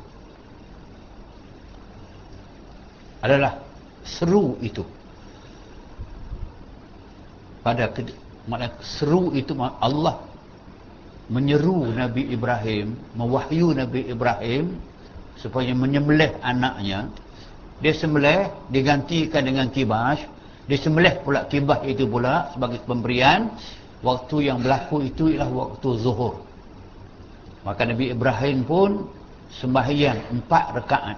B: adalah seru itu. Maknanya seru itu Allah menyeru Nabi Ibrahim, mewahyu Nabi Ibrahim supaya menyembelih anaknya. Dia sembelih, digantikan dengan kibas, dia sembelih pula kibas itu pula sebagai pemberian. Waktu yang berlaku itu ialah waktu zuhur. Maka Nabi Ibrahim pun sembahyang 4 rakaat,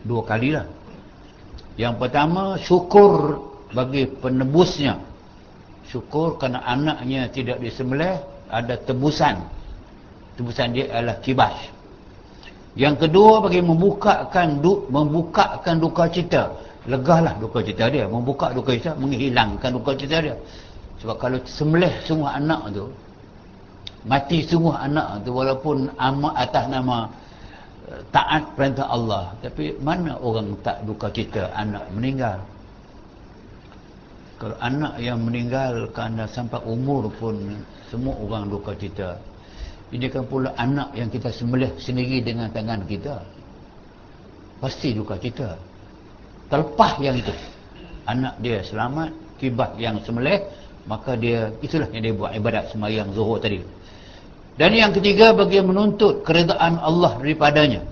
B: 2 kalilah. Yang pertama, syukur bagi penebusnya, syukur kerana anaknya tidak disembelih, ada tebusan. Tebusan dia adalah kibas. Yang kedua, bagi membukakan duka cita, legahlah duka cita dia, membuka duka cita, menghilangkan duka cita dia. Sebab kalau sembelih semua anak tu, mati semua anak tu, walaupun atas nama taat perintah Allah, tapi mana orang tak duka cita anak meninggal? Kalau anak yang meninggal kerana sampai umur pun semua orang duka cita. Ini kan pula anak yang kita sembelih sendiri dengan tangan kita, pasti duka cita. Terlepas yang itu, anak dia selamat, kibas yang sembelih, maka dia, itulah yang dia buat ibadat sembahyang zuhur tadi. Dan yang ketiga, bagi menuntut keredaan Allah daripadanya.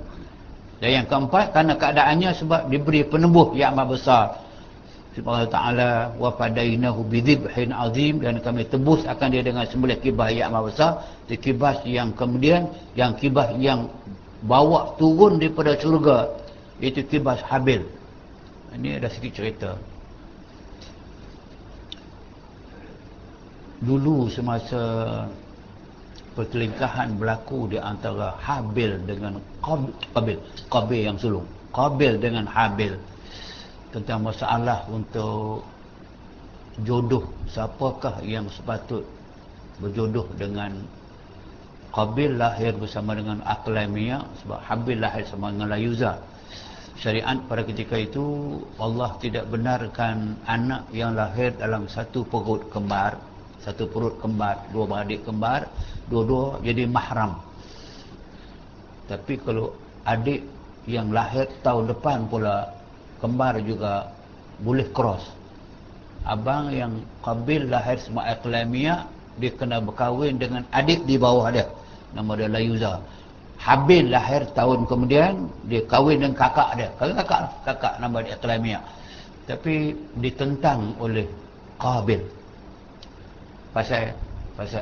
B: Dan yang keempat, kerana keadaannya sebab diberi penebuh yang amat besar. Subhanahu ta'ala, wa fadainahu bidhibhin azim, dan kami tebus akan dia dengan sembelih kibas yang amat besar. Kibas yang kemudian, yang kibas yang bawa turun daripada syurga, itu kibas Habil. Ini ada sedikit cerita. Dulu semasa pertelingkahan berlaku di antara Habil dengan Qabil yang sulung, Qabil dengan Habil, tentang masalah untuk jodoh, siapakah yang sepatut berjodoh dengan Qabil. Lahir bersama dengan Aqlamiyah, sebab Habil lahir sama dengan Layuza. Syariat pada ketika itu, Allah tidak benarkan anak yang lahir dalam satu perut kembar, dua beradik kembar, dua-dua jadi mahram. Tapi kalau adik yang lahir tahun depan pula kembar juga boleh cross. Abang yang Qabil lahir sama Aqlamiyah, dia kena berkahwin dengan adik di bawah dia, nama dia Layuza. Habil lahir tahun kemudian, dia kahwin dengan kakak dia, kakak nama dia Aqlamiyah, tapi ditentang oleh Qabil. Pasal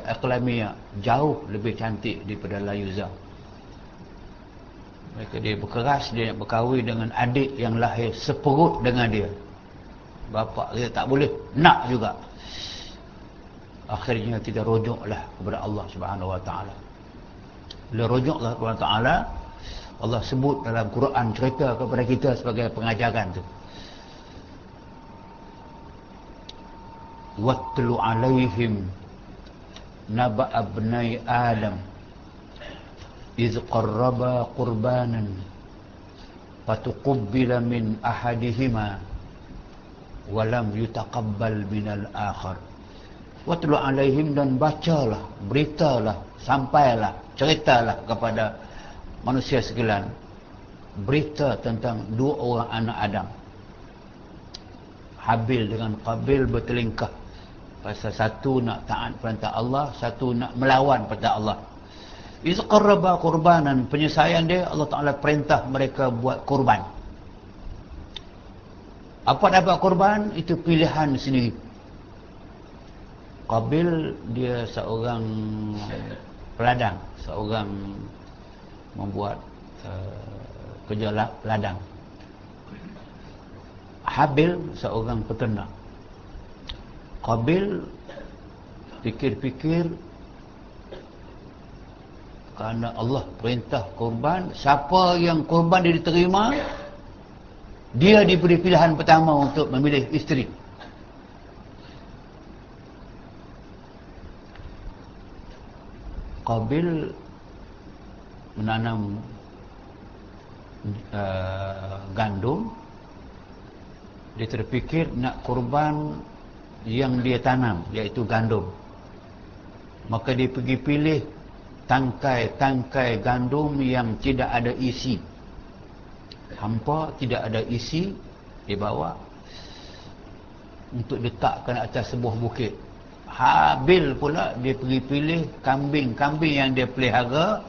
B: Aqlamiyah jauh lebih cantik daripada Layuza. Mereka dia berkeras, dia nak berkahwin dengan adik yang lahir seperut dengan dia. Bapa dia tak boleh, nak juga. Akhirnya kita rujuklah kepada Allah Subhanahu Wa Taala. Bila rujuklah kepada Allah Taala, Allah sebut dalam Quran, cerita kepada kita sebagai pengajaran tu. Wattlu alaihim naba abnai Adam iz qarraba qurbanan fatuqabbala min ahadihima wa lam yutaqabbal minal akhar. Watlu alaihim, dan bacalah, beritalah, sampailah, ceritalah kepada manusia sekalian berita tentang dua orang anak Adam, Habil dengan Qabil, bertelingkah. Pasal satu nak taat perintah Allah, satu nak melawan perintah Allah. Iz qarraba qurbanan, penyelesaian dia Allah Ta'ala perintah mereka buat kurban. Apa dapat kurban? Itu pilihan sendiri. Qabil dia seorang peladang, seorang membuat kerja ladang. Habil seorang peternak. Qabil fikir-fikir, kerana Allah perintah kurban, siapa yang kurban dia diterima, dia diberi pilihan pertama untuk memilih isteri. Qabil menanam gandum. Dia terfikir nak kurban yang dia tanam, iaitu gandum. Maka dia pergi pilih tangkai-tangkai gandum yang tidak ada isi, hampa, tidak ada isi. Dia bawa untuk letakkan atas sebuah bukit. Habil pula dia pergi pilih kambing-kambing yang dia pelihara,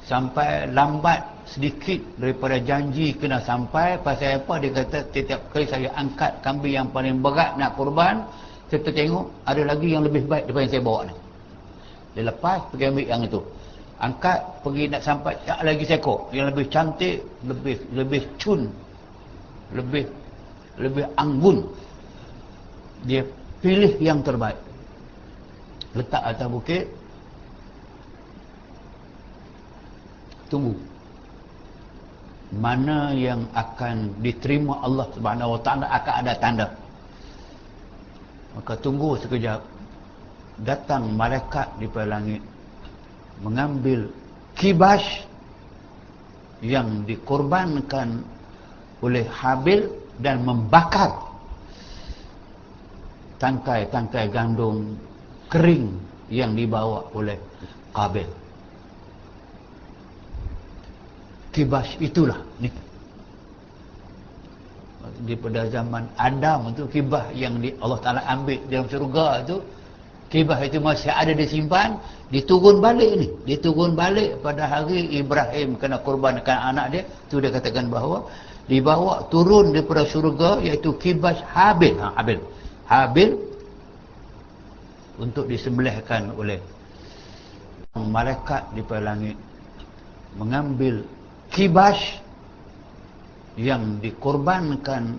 B: sampai lambat sedikit daripada janji kena sampai. Pasal apa? Dia kata setiap kali saya angkat kambing yang paling berat nak kurban, saya tengok ada lagi yang lebih baik daripada yang saya bawa ni. Dia lepas pergi ambil yang itu, angkat, pergi nak sampai tak lagi seekor yang lebih cantik, lebih cun, lebih anggun. Dia pilih yang terbaik, letak atas bukit, tunggu mana yang akan diterima Allah Subhanahu Wa Taala. Akan ada tanda. Maka tunggu sekejap, datang malaikat di langit mengambil kibas yang dikorbankan oleh Habil dan membakar tangkai-tangkai gandum kering yang dibawa oleh Qabil. Kibas itulah ni. Daripada zaman Adam itu, kibas yang Allah Ta'ala ambil dalam syurga itu, kibas itu masih ada disimpan. Diturun balik ni, diturun balik pada hari Ibrahim kena kurbankan anak dia. Tu dia katakan bahawa dibawa turun daripada syurga, iaitu kibas Habil. Habil untuk disembelihkan oleh malaikat di langit, mengambil kibas yang dikorbankan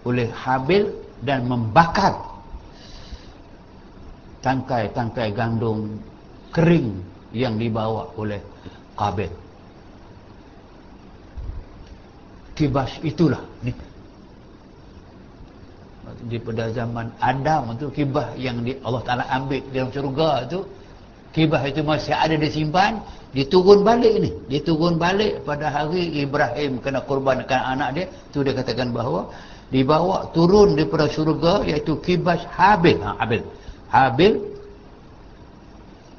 B: oleh Habil dan membakar tangkai-tangkai gandum kering yang dibawa oleh Qabil. Kibas itulah ni. Daripada zaman Adam itu, kibas yang Allah Ta'ala ambil dalam syurga itu, kibas itu masih ada disimpan. Diturun balik ni, diturun balik pada hari Ibrahim kena kurbankan anak dia. Tu dia katakan bahawa dibawa turun daripada syurga, iaitu kibas Habil. Habil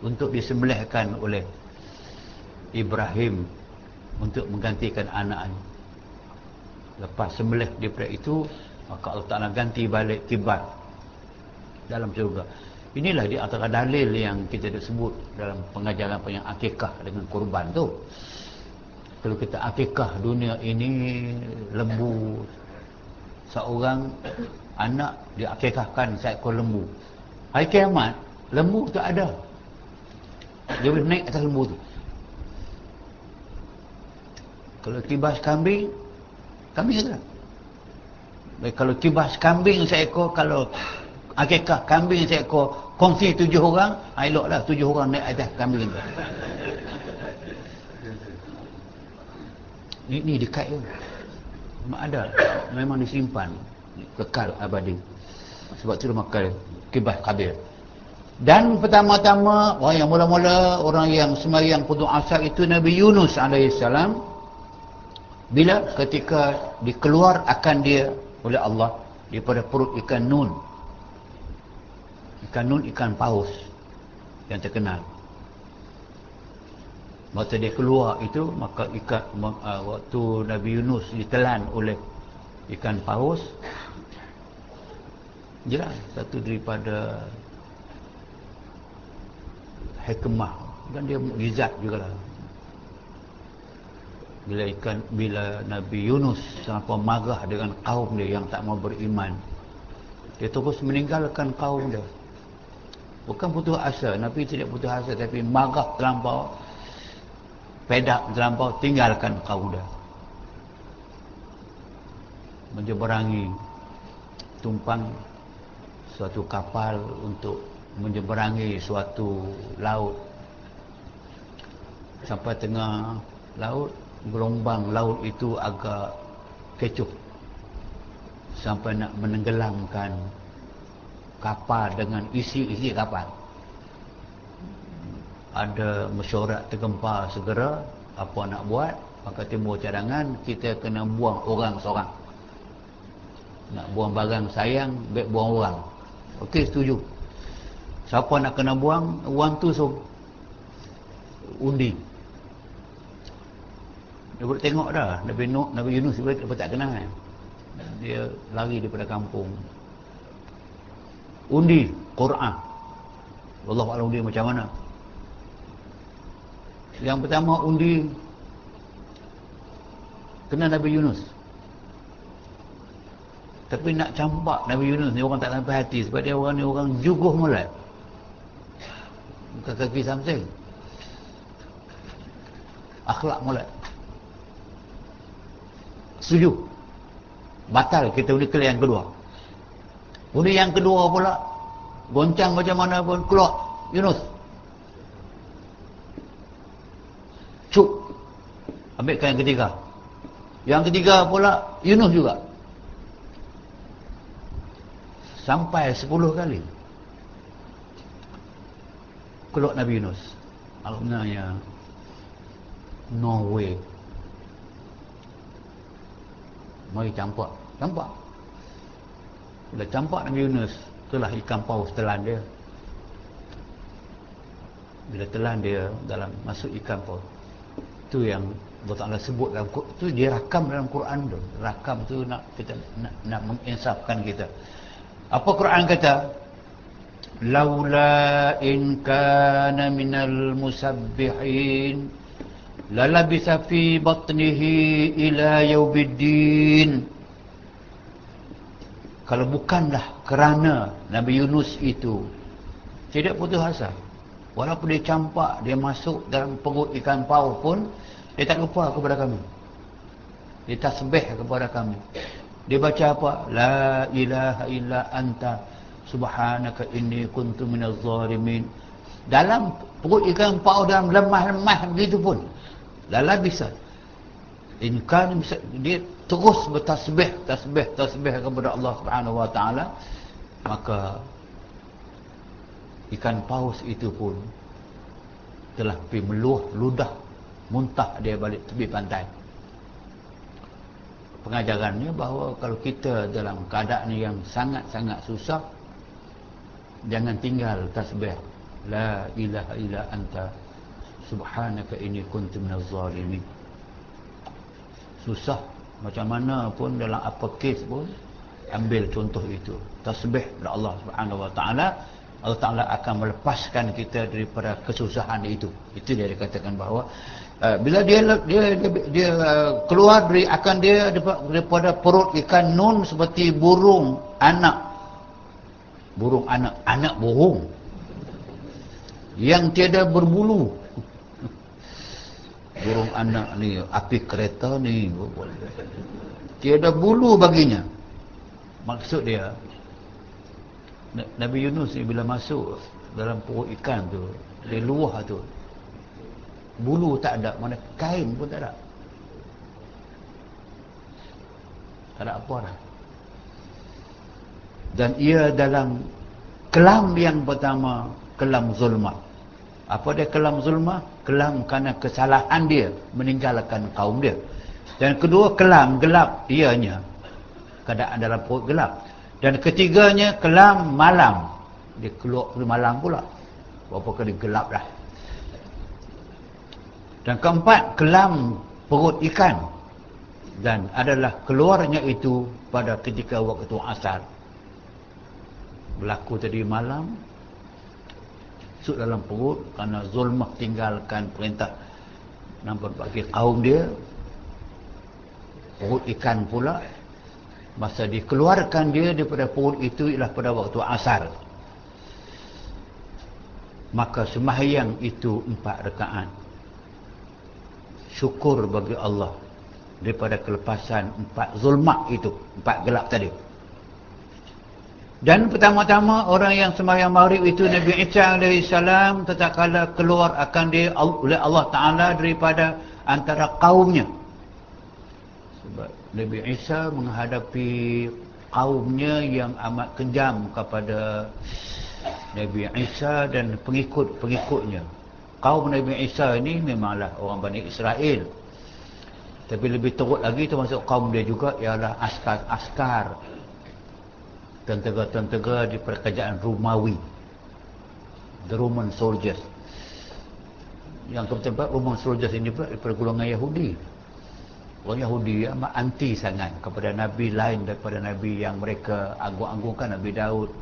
B: untuk disembelihkan oleh Ibrahim untuk menggantikan anaknya. Lepas sembelih daripada itu, maka Allah Ta'ala ganti balik kibas dalam syurga. Inilah di antara dalil yang kita sebut dalam pengajaran yang akikah dengan kurban tu. Kalau kita akikah dunia ini, lembu, seorang anak diakikahkan seekor lembu. Hari kiamat, lembu tu ada. Dia boleh naik atas lembu tu. Kalau kibas kambing, kambing ada. Baik, kalau kibas kambing seekor, kalau akikah kambing seekor, kongsi 7 orang, eloklah 7 orang naik atas kambing tu. Ni dekat tu. Memang ada, memang disimpan, kekal abadi. Sebab tu dia makan kibas Qabil. Dan pertama-tama orang yang mula-mula, orang yang sembahyang fardu asar itu Nabi Yunus alaihissalam. Bila ketika dikeluar akan dia oleh Allah daripada perut ikan nun. Ikan nun, ikan paus yang terkenal. Waktu dia keluar itu, maka waktu Nabi Yunus ditelan oleh ikan paus, jelas satu daripada hikmah, dan dia mukjizat jugalah. Bila Nabi Yunus sangat marah dengan kaum dia yang tak mau beriman, dia terus meninggalkan kaum dia. Bukan putus asa, Nabi tidak putus asa, tapi marah terlampau, pedak terlampau, tinggalkan kaum dia. Menyeberangi, tumpang suatu kapal untuk menyeberangi suatu laut. Sampai tengah laut, gelombang laut itu agak kecoh, sampai nak menenggelamkan kapal dengan isi kapal. Ada mesyuarat tergempar segera, apa nak buat, maka timbul cadangan, kita kena buang orang seorang. Nak buang barang sayang, baik buang orang. Okey, setuju. Siapa nak kena buang, wang tu undi. Dia boleh tengok dah, Nabi Yunus dia tak kenal. Dia lari daripada kampung. Undi Quran. Wallahu a'lam undi macam mana. Yang pertama undi kena Nabi Yunus. Tapi nak campak Nabi Yunus ni orang tak sampai hati, sebab dia orang ni orang juguh mulai. Bukan kaki samseng. Akhlak mulai. Setuju. Batal kita undi ke yang kedua. Undi yang kedua pula, goncang macam mana pun keluar Yunus. Cuk. Ambilkan yang ketiga. Yang ketiga pula Yunus juga. Sampai 10 kali keluar Nabi Yunus. Alhamdulillah, no way. Mari campak. Bila campak Nabi Yunus, itulah ikan paus telan dia. Bila telan dia dalam masuk ikan paus, itu yang Allah Ta'ala sebut dalam Quran, itu dia rakam dalam Quran tu. Rakam tu nak kita nak menginsafkan kita. Apa Quran kata? Laula in kana minal musabbihin lalabisa fi batnihi ila yaumiddin. Kalau bukanlah kerana Nabi Yunus itu tidak putus asa, walaupun dia campak, dia masuk dalam perut ikan paus pun, dia tak lupa kepada kami. Dia tasbih kepada kami. Dia baca apa? La ilaha illa anta subhanaka inni kuntu minaz zalimin. Dalam perut ikan paus, dalam lemah-lemah begitu pun lala bisa. Inkan bisa, dia terus bertasbih kepada Allah Subhanahu wa taala, maka ikan paus itu pun telah pergi meluah, ludah, muntah dia balik tepi pantai. Pengajarannya bahawa kalau kita dalam keadaan yang sangat-sangat susah, jangan tinggal tasbih la ilaha illa anta subhanaka inni kuntu minaz zalimin. Susah macam mana pun, dalam apa kes pun, ambil contoh itu, tasbih kepada Allah Subhanahu wa taala. Allah Ta'ala akan melepaskan kita daripada kesusahan itu. Itu dia dikatakan bahawa bila dia keluar dari akan dia daripada perut ikan nun seperti burung anak burung yang tiada berbulu. Burung anak ni, api kereta ni, tiada bulu baginya. Maksud dia, Nabi Yunus ni bila masuk dalam perut ikan tu, dia luah tu, bulu tak ada, mana kain pun tak ada. Tak ada apa dah. Dan ia dalam kelam yang pertama kelam zulmah. Apa dia kelam zulmah? Kelam kerana kesalahan dia meninggalkan kaum dia. Dan kedua, kelam gelap, ianya keadaan dalam perut gelap. Dan ketiganya, kelam malam, dia keluar dari malam pula, berapa kali gelap dah. Dan keempat, kelam perut ikan, dan adalah keluarnya itu pada ketika waktu asar. Berlaku tadi malam, masuk dalam perut kerana zulmah tinggalkan perintah nampak bagi kaum dia. Perut ikan pula, masa dikeluarkan dia daripada perut itu ialah pada waktu asar. Maka sembahyang itu 4 rakaat. Syukur bagi Allah daripada kelepasan 4 zulmat itu, 4 gelap tadi. Dan pertama-tama orang yang sembahyang maghrib itu Nabi Isa AS, tatkala keluar akan dia oleh Allah Ta'ala daripada antara kaumnya. Sebab Nabi Isa menghadapi kaumnya yang amat kejam kepada Nabi Isa dan pengikut-pengikutnya. Kaum Nabi Isa ini memanglah orang Bani Israel. Tapi lebih teruk lagi termasuk kaum dia juga ialah askar-askar, tentera-tentera di kerajaan Romawi. The Roman soldiers. Yang kebetulan Roman soldiers ini pula daripada golongan Yahudi. Orang Yahudi amat anti sangat kepada Nabi lain daripada Nabi yang mereka agung-agungkan, Nabi Daud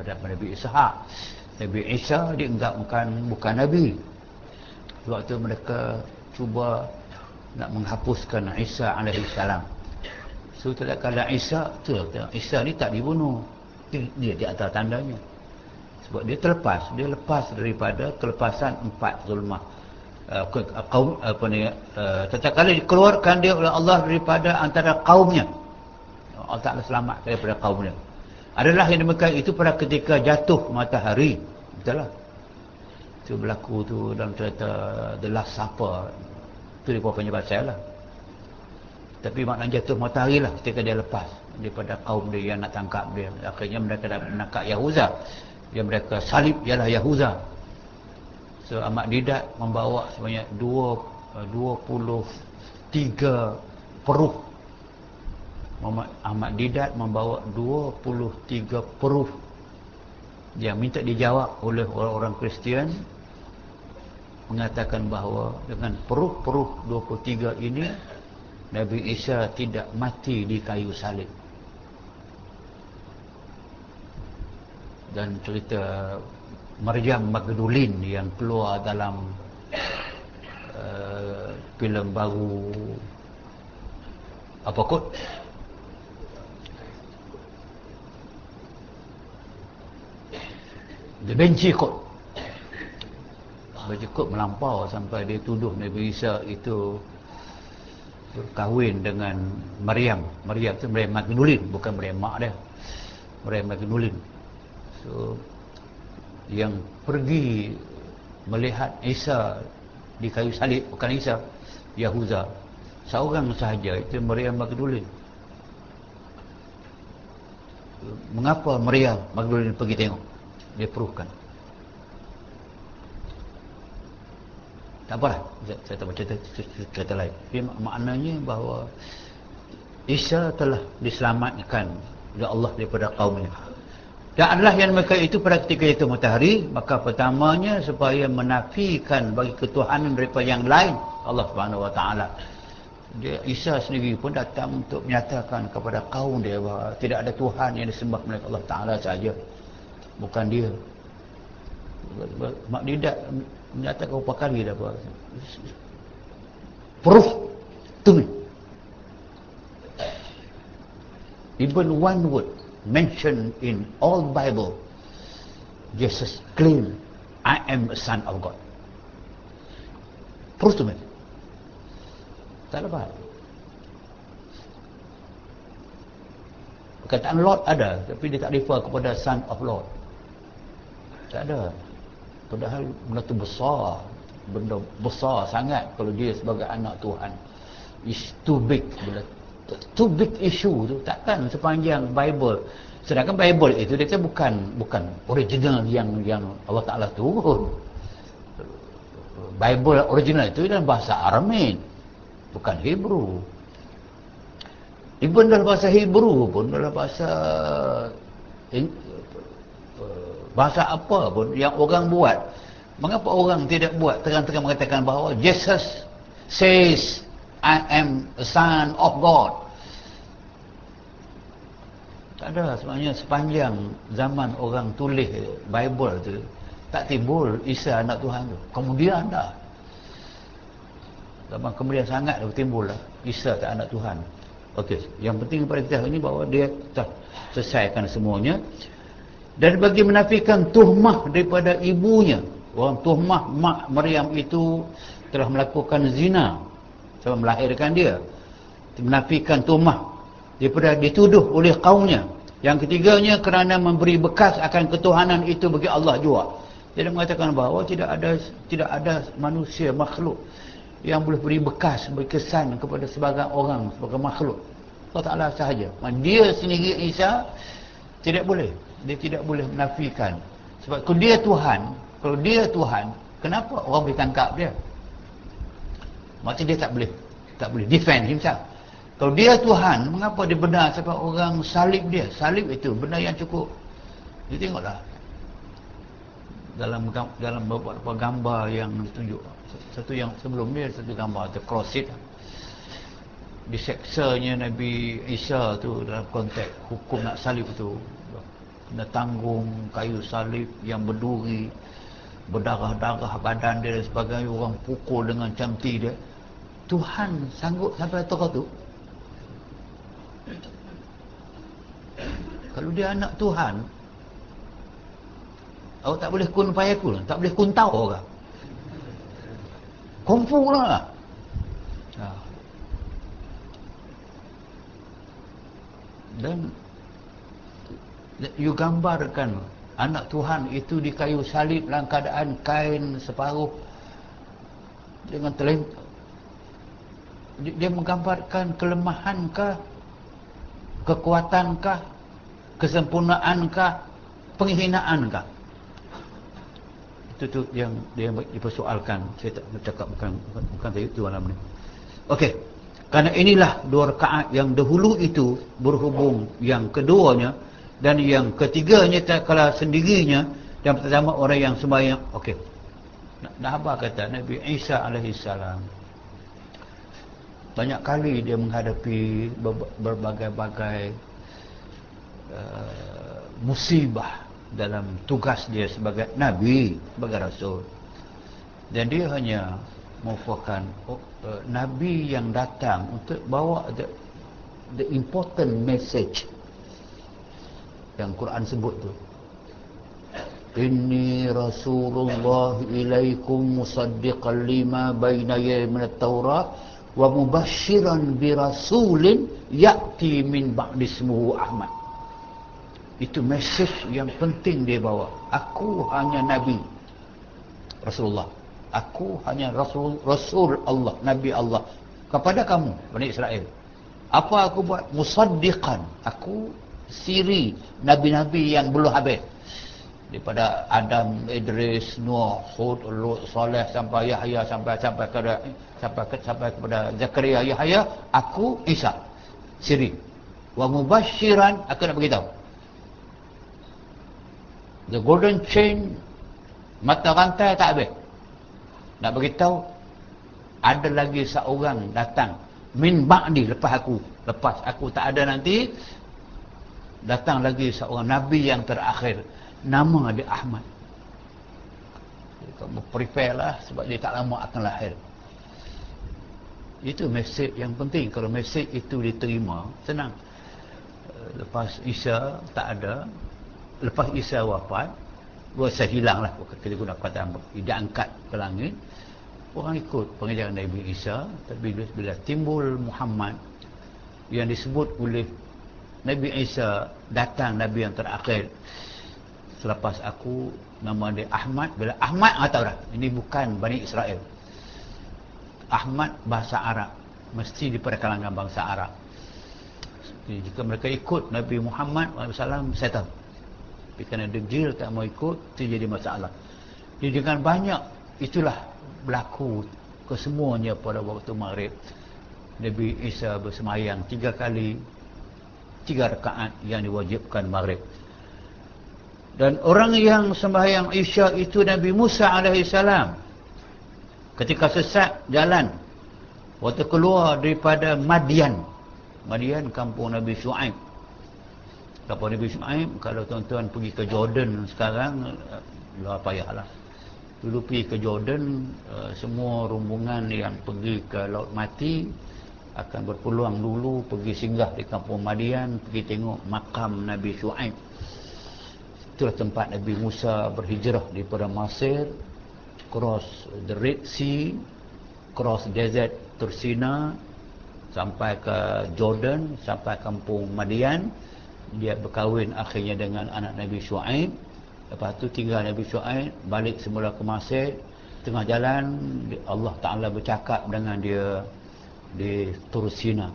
B: dan Nabi Ishaq. Nabi Isa dianggapkan bukan Nabi. Sebab tu mereka cuba nak menghapuskan Isa AS. So tatkala Isa ni tak dibunuh. Dia di antara tandanya. Sebab dia lepas daripada kelepasan 4 zulmah. Kaum tatkala dikeluarkan dia oleh Allah daripada antara kaumnya, Allah Ta'ala selamatkan daripada kaumnya. Adalah yang demikian itu pada ketika jatuh matahari. Betul lah, itu berlaku tu dalam cerita The Last Supper. Itu dia punya bahasa lah. Tapi maknanya jatuh matahari lah ketika dia lepas daripada kaum dia yang nak tangkap dia. Akhirnya mereka dapat menangkap Yahuza. Yang mereka salib ialah Yahuza. So, Ahmad Didat membawa sebanyak 23 peruh. Ahmad Didat membawa 23 peruh yang minta dijawab oleh orang-orang Kristian, mengatakan bahawa dengan peruh-peruh 23 ini Nabi Isa tidak mati di kayu salib. Dan cerita Maryam Magdalene yang keluar dalam filem baru apa kot? Da Vinci Code. Da Vinci Code melampau sampai dia tuduh Nabi Isa itu berkahwin dengan Maryam. Maryam tu Maryam Magdalene, bukan Maryam mak dia. Maryam Magdalene. So yang pergi melihat Isa di kayu salib bukan Isa, Yahuza. Seorang sahaja, itu Maryam Magdalene. Mengapa Maryam Magdalene pergi tengok? Dia peruhkan. Tak apalah, saya tak baca cerita lain. Tapi maknanya bahawa Isa telah diselamatkan oleh Allah daripada kaumnya. Dan adalah yang mereka itu pada ketika itu matahari, maka pertamanya supaya menafikan bagi ketuhanan daripada yang lain Allah Subhanahu Wa Taala. Dia Isa sendiri pun datang untuk menyatakan kepada kaum dia bahawa tidak ada Tuhan yang disembah oleh Allah Taala saja, bukan dia. Mak Didat menyatakan berapa kali dah apa? Proof to me. Even one word mentioned in all Bible, Jesus claimed, I am a son of God. Prove to me. Tak dapat. Perkataan Lord ada, tapi dia tak refer kepada son of Lord. Tak ada. Padahal benda tu besar, benda besar sangat kalau dia sebagai anak Tuhan. It's too big. Too big issue tu. Takkan sepanjang Bible Sedangkan Bible itu dia kata bukan original yang Allah Ta'ala turun. Bible original itu dalam bahasa Aramaik, bukan Hebrew. Even dalam bahasa Hebrew pun, dalam bahasa apa pun yang orang buat, mengapa orang tidak buat terang-terang mengatakan bahawa Jesus says I am a son of God? Tak ada. Sebenarnya sepanjang zaman orang tulis Bible tu, tak timbul Isa anak Tuhan tu. Kemudian dah, zaman kemudian sangat timbul lah Isa tak anak Tuhan. Okey, yang penting kepada kita ini bahawa dia telah selesaikan semuanya. Dan bagi menafikan tuhmah daripada ibunya, orang tuhmah mak Maryam itu telah melakukan zina sebab melahirkan dia, menafikan tuhmah daripada dituduh oleh kaumnya. Yang ketiganya kerana memberi bekas akan ketuhanan itu bagi Allah jua. Dia mengatakan bahawa tidak ada manusia, makhluk yang boleh beri bekas, beri kesan kepada sebagai orang, sebagai makhluk. Allah Ta'ala sahaja. Dia sendiri Isa tidak boleh. Dia tidak boleh menafikan. Sebab kalau dia Tuhan, kenapa orang boleh tangkap dia? Maksudnya dia tak boleh defend himself. Kalau dia Tuhan, mengapa dia benar sebab orang salib dia? Salib itu benda yang cukup. Dia tengoklah dalam beberapa gambar yang ditunjuk. Satu yang sebelum dia, satu gambar the cross it. Diseksanya Nabi Isa tu dalam konteks hukum nak salib tu, kena tanggung kayu salib yang berduri, berdarah-darah badan dia dan sebagainya, orang pukul dengan camti dia. Tuhan sanggup sampai tokoh tu? Kalau dia anak Tuhan, awak tak boleh kun payakul, tak boleh kun tahu orang. Kungfu lah. Dan you gambarkan anak Tuhan itu di kayu salib dalam keadaan kain separuh dengan dia menggambarkan kelemahankah, kekuatankah, kesempurnaankah, penghinaankah? Itu yang dia dipersoalkan. Saya tak bercakap bukan saya itu malam ni. Okey. Kerana inilah dua rakaat yang dahulu itu berhubung yang keduanya, dan yang ketiganya tak kalah sendirinya, dan pertama orang yang sembahyang. Okey. Dah apa kata Nabi Isa alaihissalam, banyak kali dia menghadapi berbagai-bagai musibah dalam tugas dia sebagai Nabi, sebagai Rasul. Dan dia hanya merupakan Nabi yang datang untuk bawa the important message yang Quran sebut tu. Inni Rasulullah ilaikum musaddiqan lima baina yaday minat Taurat wa mubashiran bi rasulin ya'ti min ba'di ismuhu Ahmad. Itu message yang penting dia bawa. Aku hanya Nabi Rasulullah. Aku hanya Rasul Allah, Nabi Allah kepada kamu, Bani Israel. Apa aku buat? Musaddiqan. Aku siri Nabi-Nabi yang belum habis. Daripada Adam, Idris, Nuh, Hud, Lut, Saleh sampai Yahya, sampai kepada Zakaria, Yahya, aku Isa siri. Wa mubashiran, aku nak beritahu. The golden chain, mata rantai tak habis. Nak beritahu ada lagi seorang datang min ba'di, lepas aku tak ada nanti, datang lagi seorang Nabi yang terakhir, nama dia Ahmad. Kamu prepare lah sebab dia tak lama akan lahir. Itu mesej yang penting. Kalau mesej itu diterima, senang. Lepas Isa tak ada, lepas Isa wafat, saya hilang lah, kita guna kata dia angkat ke langit, orang ikut pengajaran Nabi Isa. Tapi bila timbul Muhammad yang disebut oleh Nabi Isa, datang Nabi yang terakhir selepas aku, nama dia Ahmad. Bila Ahmad, tahu dah ini bukan Bani Israel. Ahmad bahasa Arab, mesti daripada kalangan bangsa Arab. Jadi, jika mereka ikut Nabi Muhammad SAW, settle. Tapi kerana degil tak mau ikut, itu jadi masalah. Jadi dengan banyak itulah berlaku kesemuanya pada waktu maghrib. Nabi Isa bersemayang 3 kali, 3 rakaat yang diwajibkan maghrib. Dan orang yang sembahyang Isya itu Nabi Musa alaihissalam. Ketika sesat jalan, waktu keluar daripada Madian. Madian kampung Nabi Shu'aib. Kampung Nabi Shu'aib, kalau tuan-tuan pergi ke Jordan sekarang, luar payahlah. Dulu pergi ke Jordan, semua rombongan yang pergi ke Laut Mati akan berpeluang dulu pergi singgah di kampung Madian, pergi tengok makam Nabi Shu'aib. Itulah tempat Nabi Musa berhijrah daripada Mesir, cross the Red Sea, cross desert Tursina, sampai ke Jordan, sampai kampung Madian. Dia berkahwin akhirnya dengan anak Nabi Shu'aib. Lepas tu tinggal Nabi Shu'aib, balik semula ke Mesir. Tengah jalan Allah Ta'ala bercakap dengan dia di Tursina.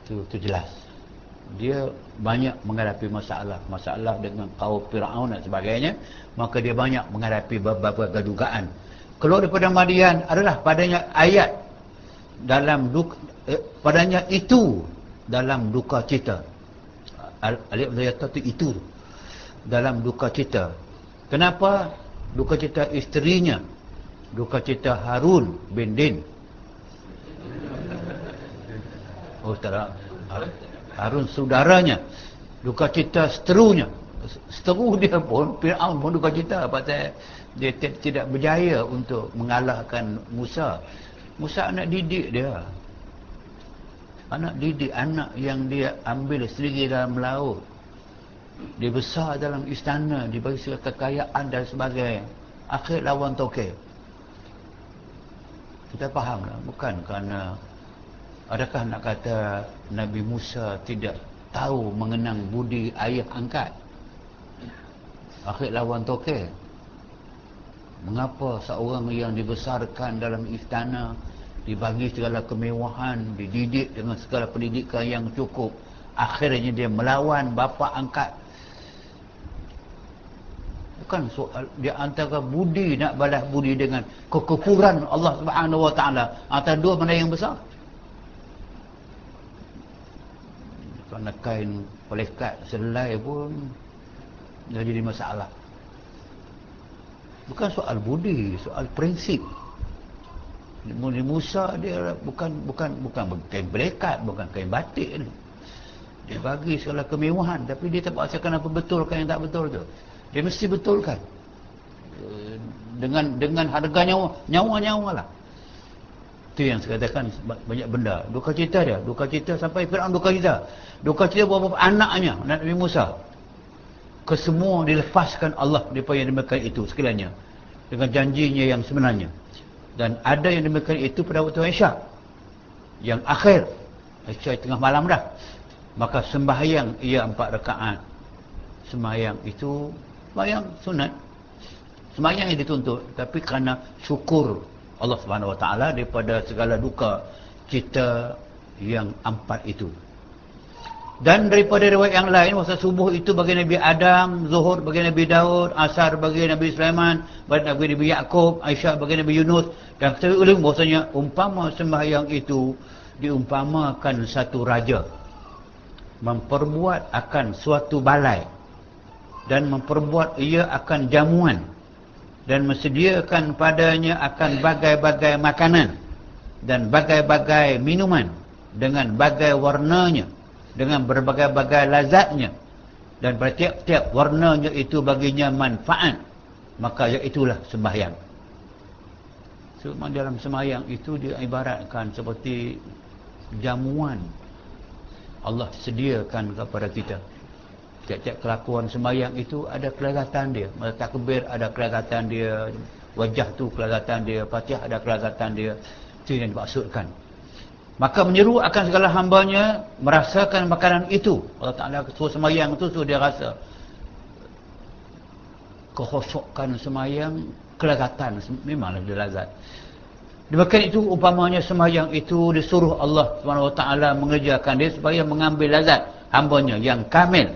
B: Itu jelas. Dia banyak menghadapi masalah dengan kaum Fir'aun dan sebagainya, maka dia banyak menghadapi berbagai dugaan. Keluar daripada Madian adalah padanya ayat dalam duka, padanya itu dalam duka cita. Alif zayata itu dalam duka cita. Kenapa? Duka cita isterinya, duka cita Harun bin Din. Oh tak, Harun saudaranya, duka cita seterunya. Seteru dia pun, Fir'aun pun duka cita pasal dia tidak berjaya untuk mengalahkan Musa. Musa anak didik dia. Anak didik, anak yang dia ambil sendiri dalam laut. Dia besar dalam istana, dibagi segala kekayaan dan sebagainya. Akhir lawan tokek. Kita fahamlah, bukan kerana adakah nak kata Nabi Musa tidak tahu mengenang budi ayah angkat. Akhir lawan tokek. Mengapa seorang yang dibesarkan dalam istana, dibagi segala kemewahan, dididik dengan segala pendidikan yang cukup, akhirnya dia melawan bapa angkat? Bukan soal dia antara budi, nak balas budi dengan kekufuran Allah Subhanahu Wa Taala. Antara dua mana yang besar? Kerana kain pelekat selai pun dah jadi masalah. Bukan soal budi, soal prinsip. Nabi Musa dia bukan kain pelekat, bukan kain batik ni. Dia bagi segala kemewahan, tapi dia tak paksakan apa betulkan yang tak betul tu. Dia mesti betulkan. Dengan harga nyawa lah. Itu yang saya katakan, banyak benda. Duka cita sampai Fir'aun duka cita. Duka cita beberapa anaknya, Nabi Musa. Kesemua dilepaskan Allah daripada yang demikian itu sekaliannya, dengan janjinya yang sebenarnya. Dan ada yang demikian itu pada waktu Isyak, yang akhir Isyak tengah malam dah. Maka sembahyang ia 4 rakaat. Sembahyang itu sembahyang sunat, sembahyang yang dituntut, tapi kerana syukur Allah Subhanahu Wa Taala daripada segala duka cita yang 4 itu. Dan daripada riwayat yang lain, masa subuh itu bagi Nabi Adam, zuhur bagi Nabi Daud, asar bagi Nabi Sulaiman, bagi Nabi Yaqub, Aisyah bagi Nabi Yunus. Dan kita ulung bahasanya umpama sembahyang itu diumpamakan satu raja memperbuat akan suatu balai, dan memperbuat ia akan jamuan, dan mesediakan padanya akan bagai-bagai makanan dan bagai-bagai minuman dengan bagai warnanya, dengan berbagai-bagai lazatnya, dan pada tiap-tiap warnanya itu baginya manfaat, maka itulah sembahyang. So, dalam sembahyang itu dia ibaratkan seperti jamuan Allah sediakan kepada kita. Tiap-tiap kelakuan sembahyang itu ada kelazatan dia. Masa takbir ada kelazatan dia, wajah tu kelazatan dia, Fatihah ada kelazatan dia. Itu yang dimaksudkan. Maka menyeru akan segala hambanya merasakan makanan itu. Allah Ta'ala suruh sembahyang itu, suruh dia rasa kehosokan sembahyang, kelazatan, memanglah dia lazat. Demikian itu umpamanya sembahyang itu disuruh Allah SWT mengerjakan dia supaya mengambil lazat hambanya yang kamil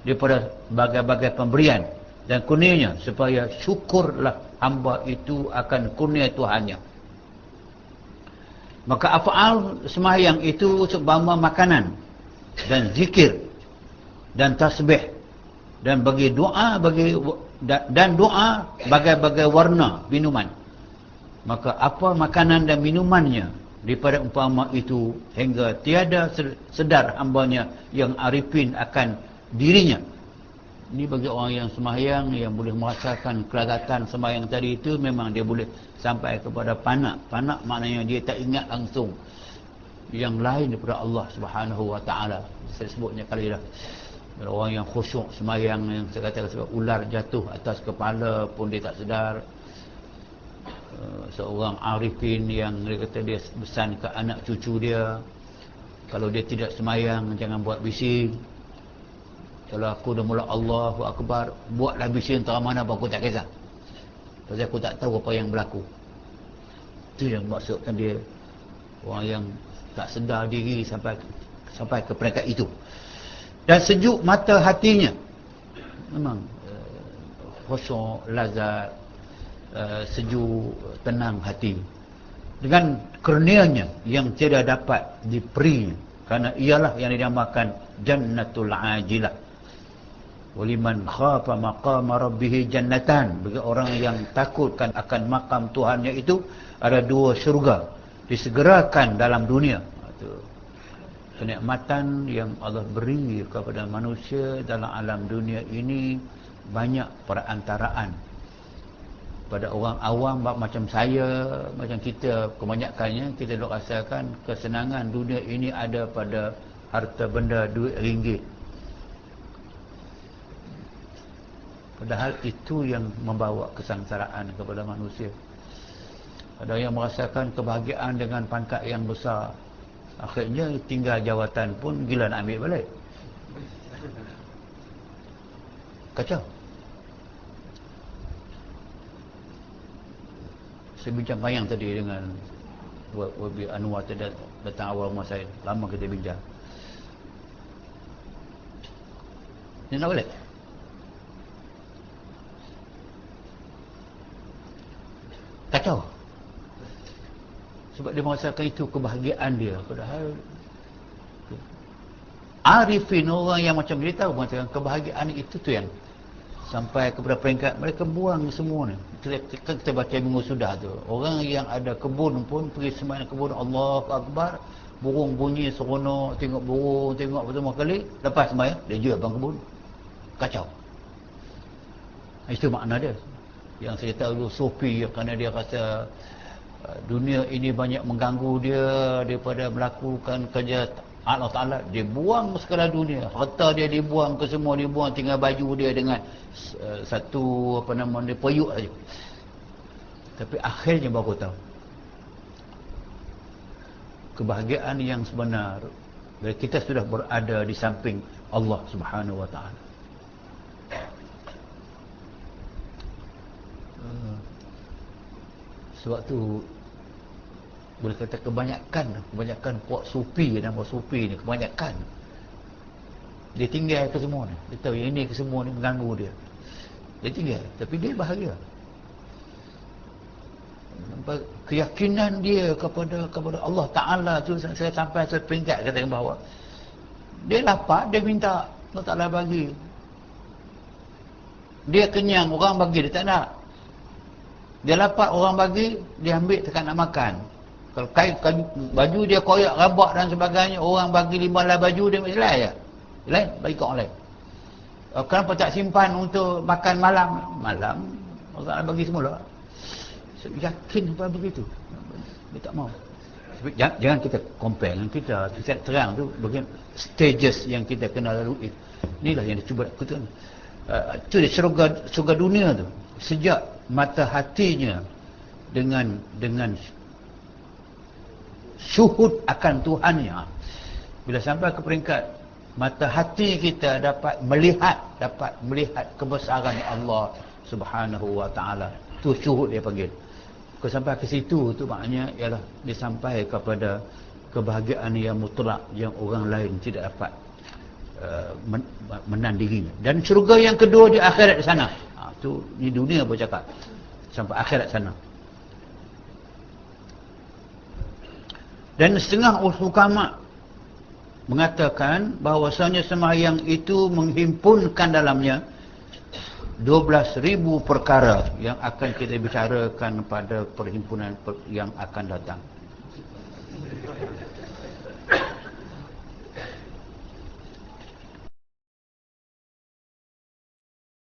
B: daripada bagai-bagai pemberian dan kurnianya, supaya syukurlah hamba itu akan kurnia Tuhannya. Maka af'al sembahyang itu seumpama makanan dan zikir dan tasbih dan bagi doa dan doa bagai-bagai warna minuman. Maka apa makanan dan minumannya daripada umpama itu hingga tiada sedar hambanya yang arifin akan dirinya. Ini bagi orang yang sembahyang, yang boleh merasakan kelagatan sembahyang tadi itu, memang dia boleh sampai kepada panak. Panak maknanya dia tak ingat langsung yang lain daripada Allah Subhanahu Wa Taala. Saya sebutnya kali dah. Orang yang khusyuk sembahyang, yang saya katakan sebab ular jatuh atas kepala pun dia tak sedar. Seorang arifin yang dia kata dia pesan ke anak cucu dia, kalau dia tidak sembahyang jangan buat bising. Kalau aku dah mula Allahu Akbar, buatlah bising entah mana pun aku tak kisah. Pasal aku tak tahu apa yang berlaku. Itu yang maksudkan dia orang yang tak sedar diri sampai ke peringkat itu. Dan sejuk mata hatinya. Memang khusyuk, lazat, sejuk, tenang hati. Dengan kurnianya yang tidak dapat diperi, kerana ialah yang dinamakan jannatul ajilah. Waliman khafa maqama rabbih jannatan. Bagi orang yang takutkan akan makam Tuhannya itu, ada dua syurga disegerakan dalam dunia. Itu kenikmatan yang Allah beri kepada manusia dalam alam dunia ini banyak perantaraan. Pada orang awam macam saya, macam kita, kebanyakannya kita dok rasakan kesenangan dunia ini ada pada harta benda, duit ringgit. Padahal itu yang membawa kesengsaraan kepada manusia. Ada yang merasakan kebahagiaan dengan pangkat yang besar, akhirnya tinggal jawatan pun gila nak ambil balik. Kacau. Saya bincang panjang tadi dengan Wabi Anwar tadi, datang awal rumah saya. Lama kita bincang. Ni nak balik? Kacau. Sebab dia merasakan itu kebahagiaan dia. Padahal arifin, orang yang macam dia tahu mengatakan kebahagiaan itu tu yang sampai kepada peringkat mereka buang semua ni. Kita baca minggu sudah tu, orang yang ada kebun pun pergi sembahyang kebun, Allahu Akbar, burung bunyi seronok, tengok burung, tengok pertama kali, lepas sembahyang dia jual bang kebun. Kacau. Itu makna dia. Yang saya tahu dulu sufi, kerana dia rasa dunia ini banyak mengganggu dia daripada melakukan kerja Allah Ta'ala, dia buang segala dunia, harta dia dibuang ke semua, dibuang, tinggal baju dia dengan satu apa nama dia, peyuk saja. Tapi akhirnya baru tahu kebahagiaan yang sebenar bila kita sudah berada di samping Allah Subhanahu Wa Ta'ala. Sebab tu boleh kata kebanyakan puak sufi, nama sufi ni kebanyakan dia tinggal ke semua ni. Dia tahu yang ini ke semua ni mengganggu dia. Dia tinggal, tapi dia bahagia. Keyakinan dia kepada Allah Ta'ala tu, saya sampai seperingkat kata yang bahawa dia lapar, dia minta Allah Ta'ala bagi. Dia kenyang, orang bagi, dia tak nak. Dia lapar, orang bagi, dia ambil, tekan nak makan. Kalau baju dia koyak, rabak dan sebagainya, orang bagi 15 baju, dia ambil selai je. Lain, bagi ke orang lain. Kenapa tak simpan untuk makan malam? Malam, orang bagi semula. Yakin apa begitu? Dia tak mau. Jangan kita compare dengan kita. Kita terang tu, bagian stages yang kita kena lalui. Inilah yang dicuba kita. Itu dia syurga dunia tu. Sejak mata hatinya dengan syuhud akan Tuhannya, bila sampai ke peringkat mata hati kita dapat melihat kebesaran Allah Subhanahu Wa Ta'ala, tu syuhud dia panggil. Kalau sampai ke situ tu maknanya ialah dia sampai kepada kebahagiaan yang mutlak yang orang lain tidak dapat menandinginya. Dan syurga yang kedua di akhirat di sana. Tu ni dunia apa cakap. Sampai akhirat sana. Dan setengah ulama mengatakan bahawasanya sembahyang itu menghimpunkan dalamnya 12,000 perkara yang akan kita bicarakan pada perhimpunan yang akan datang.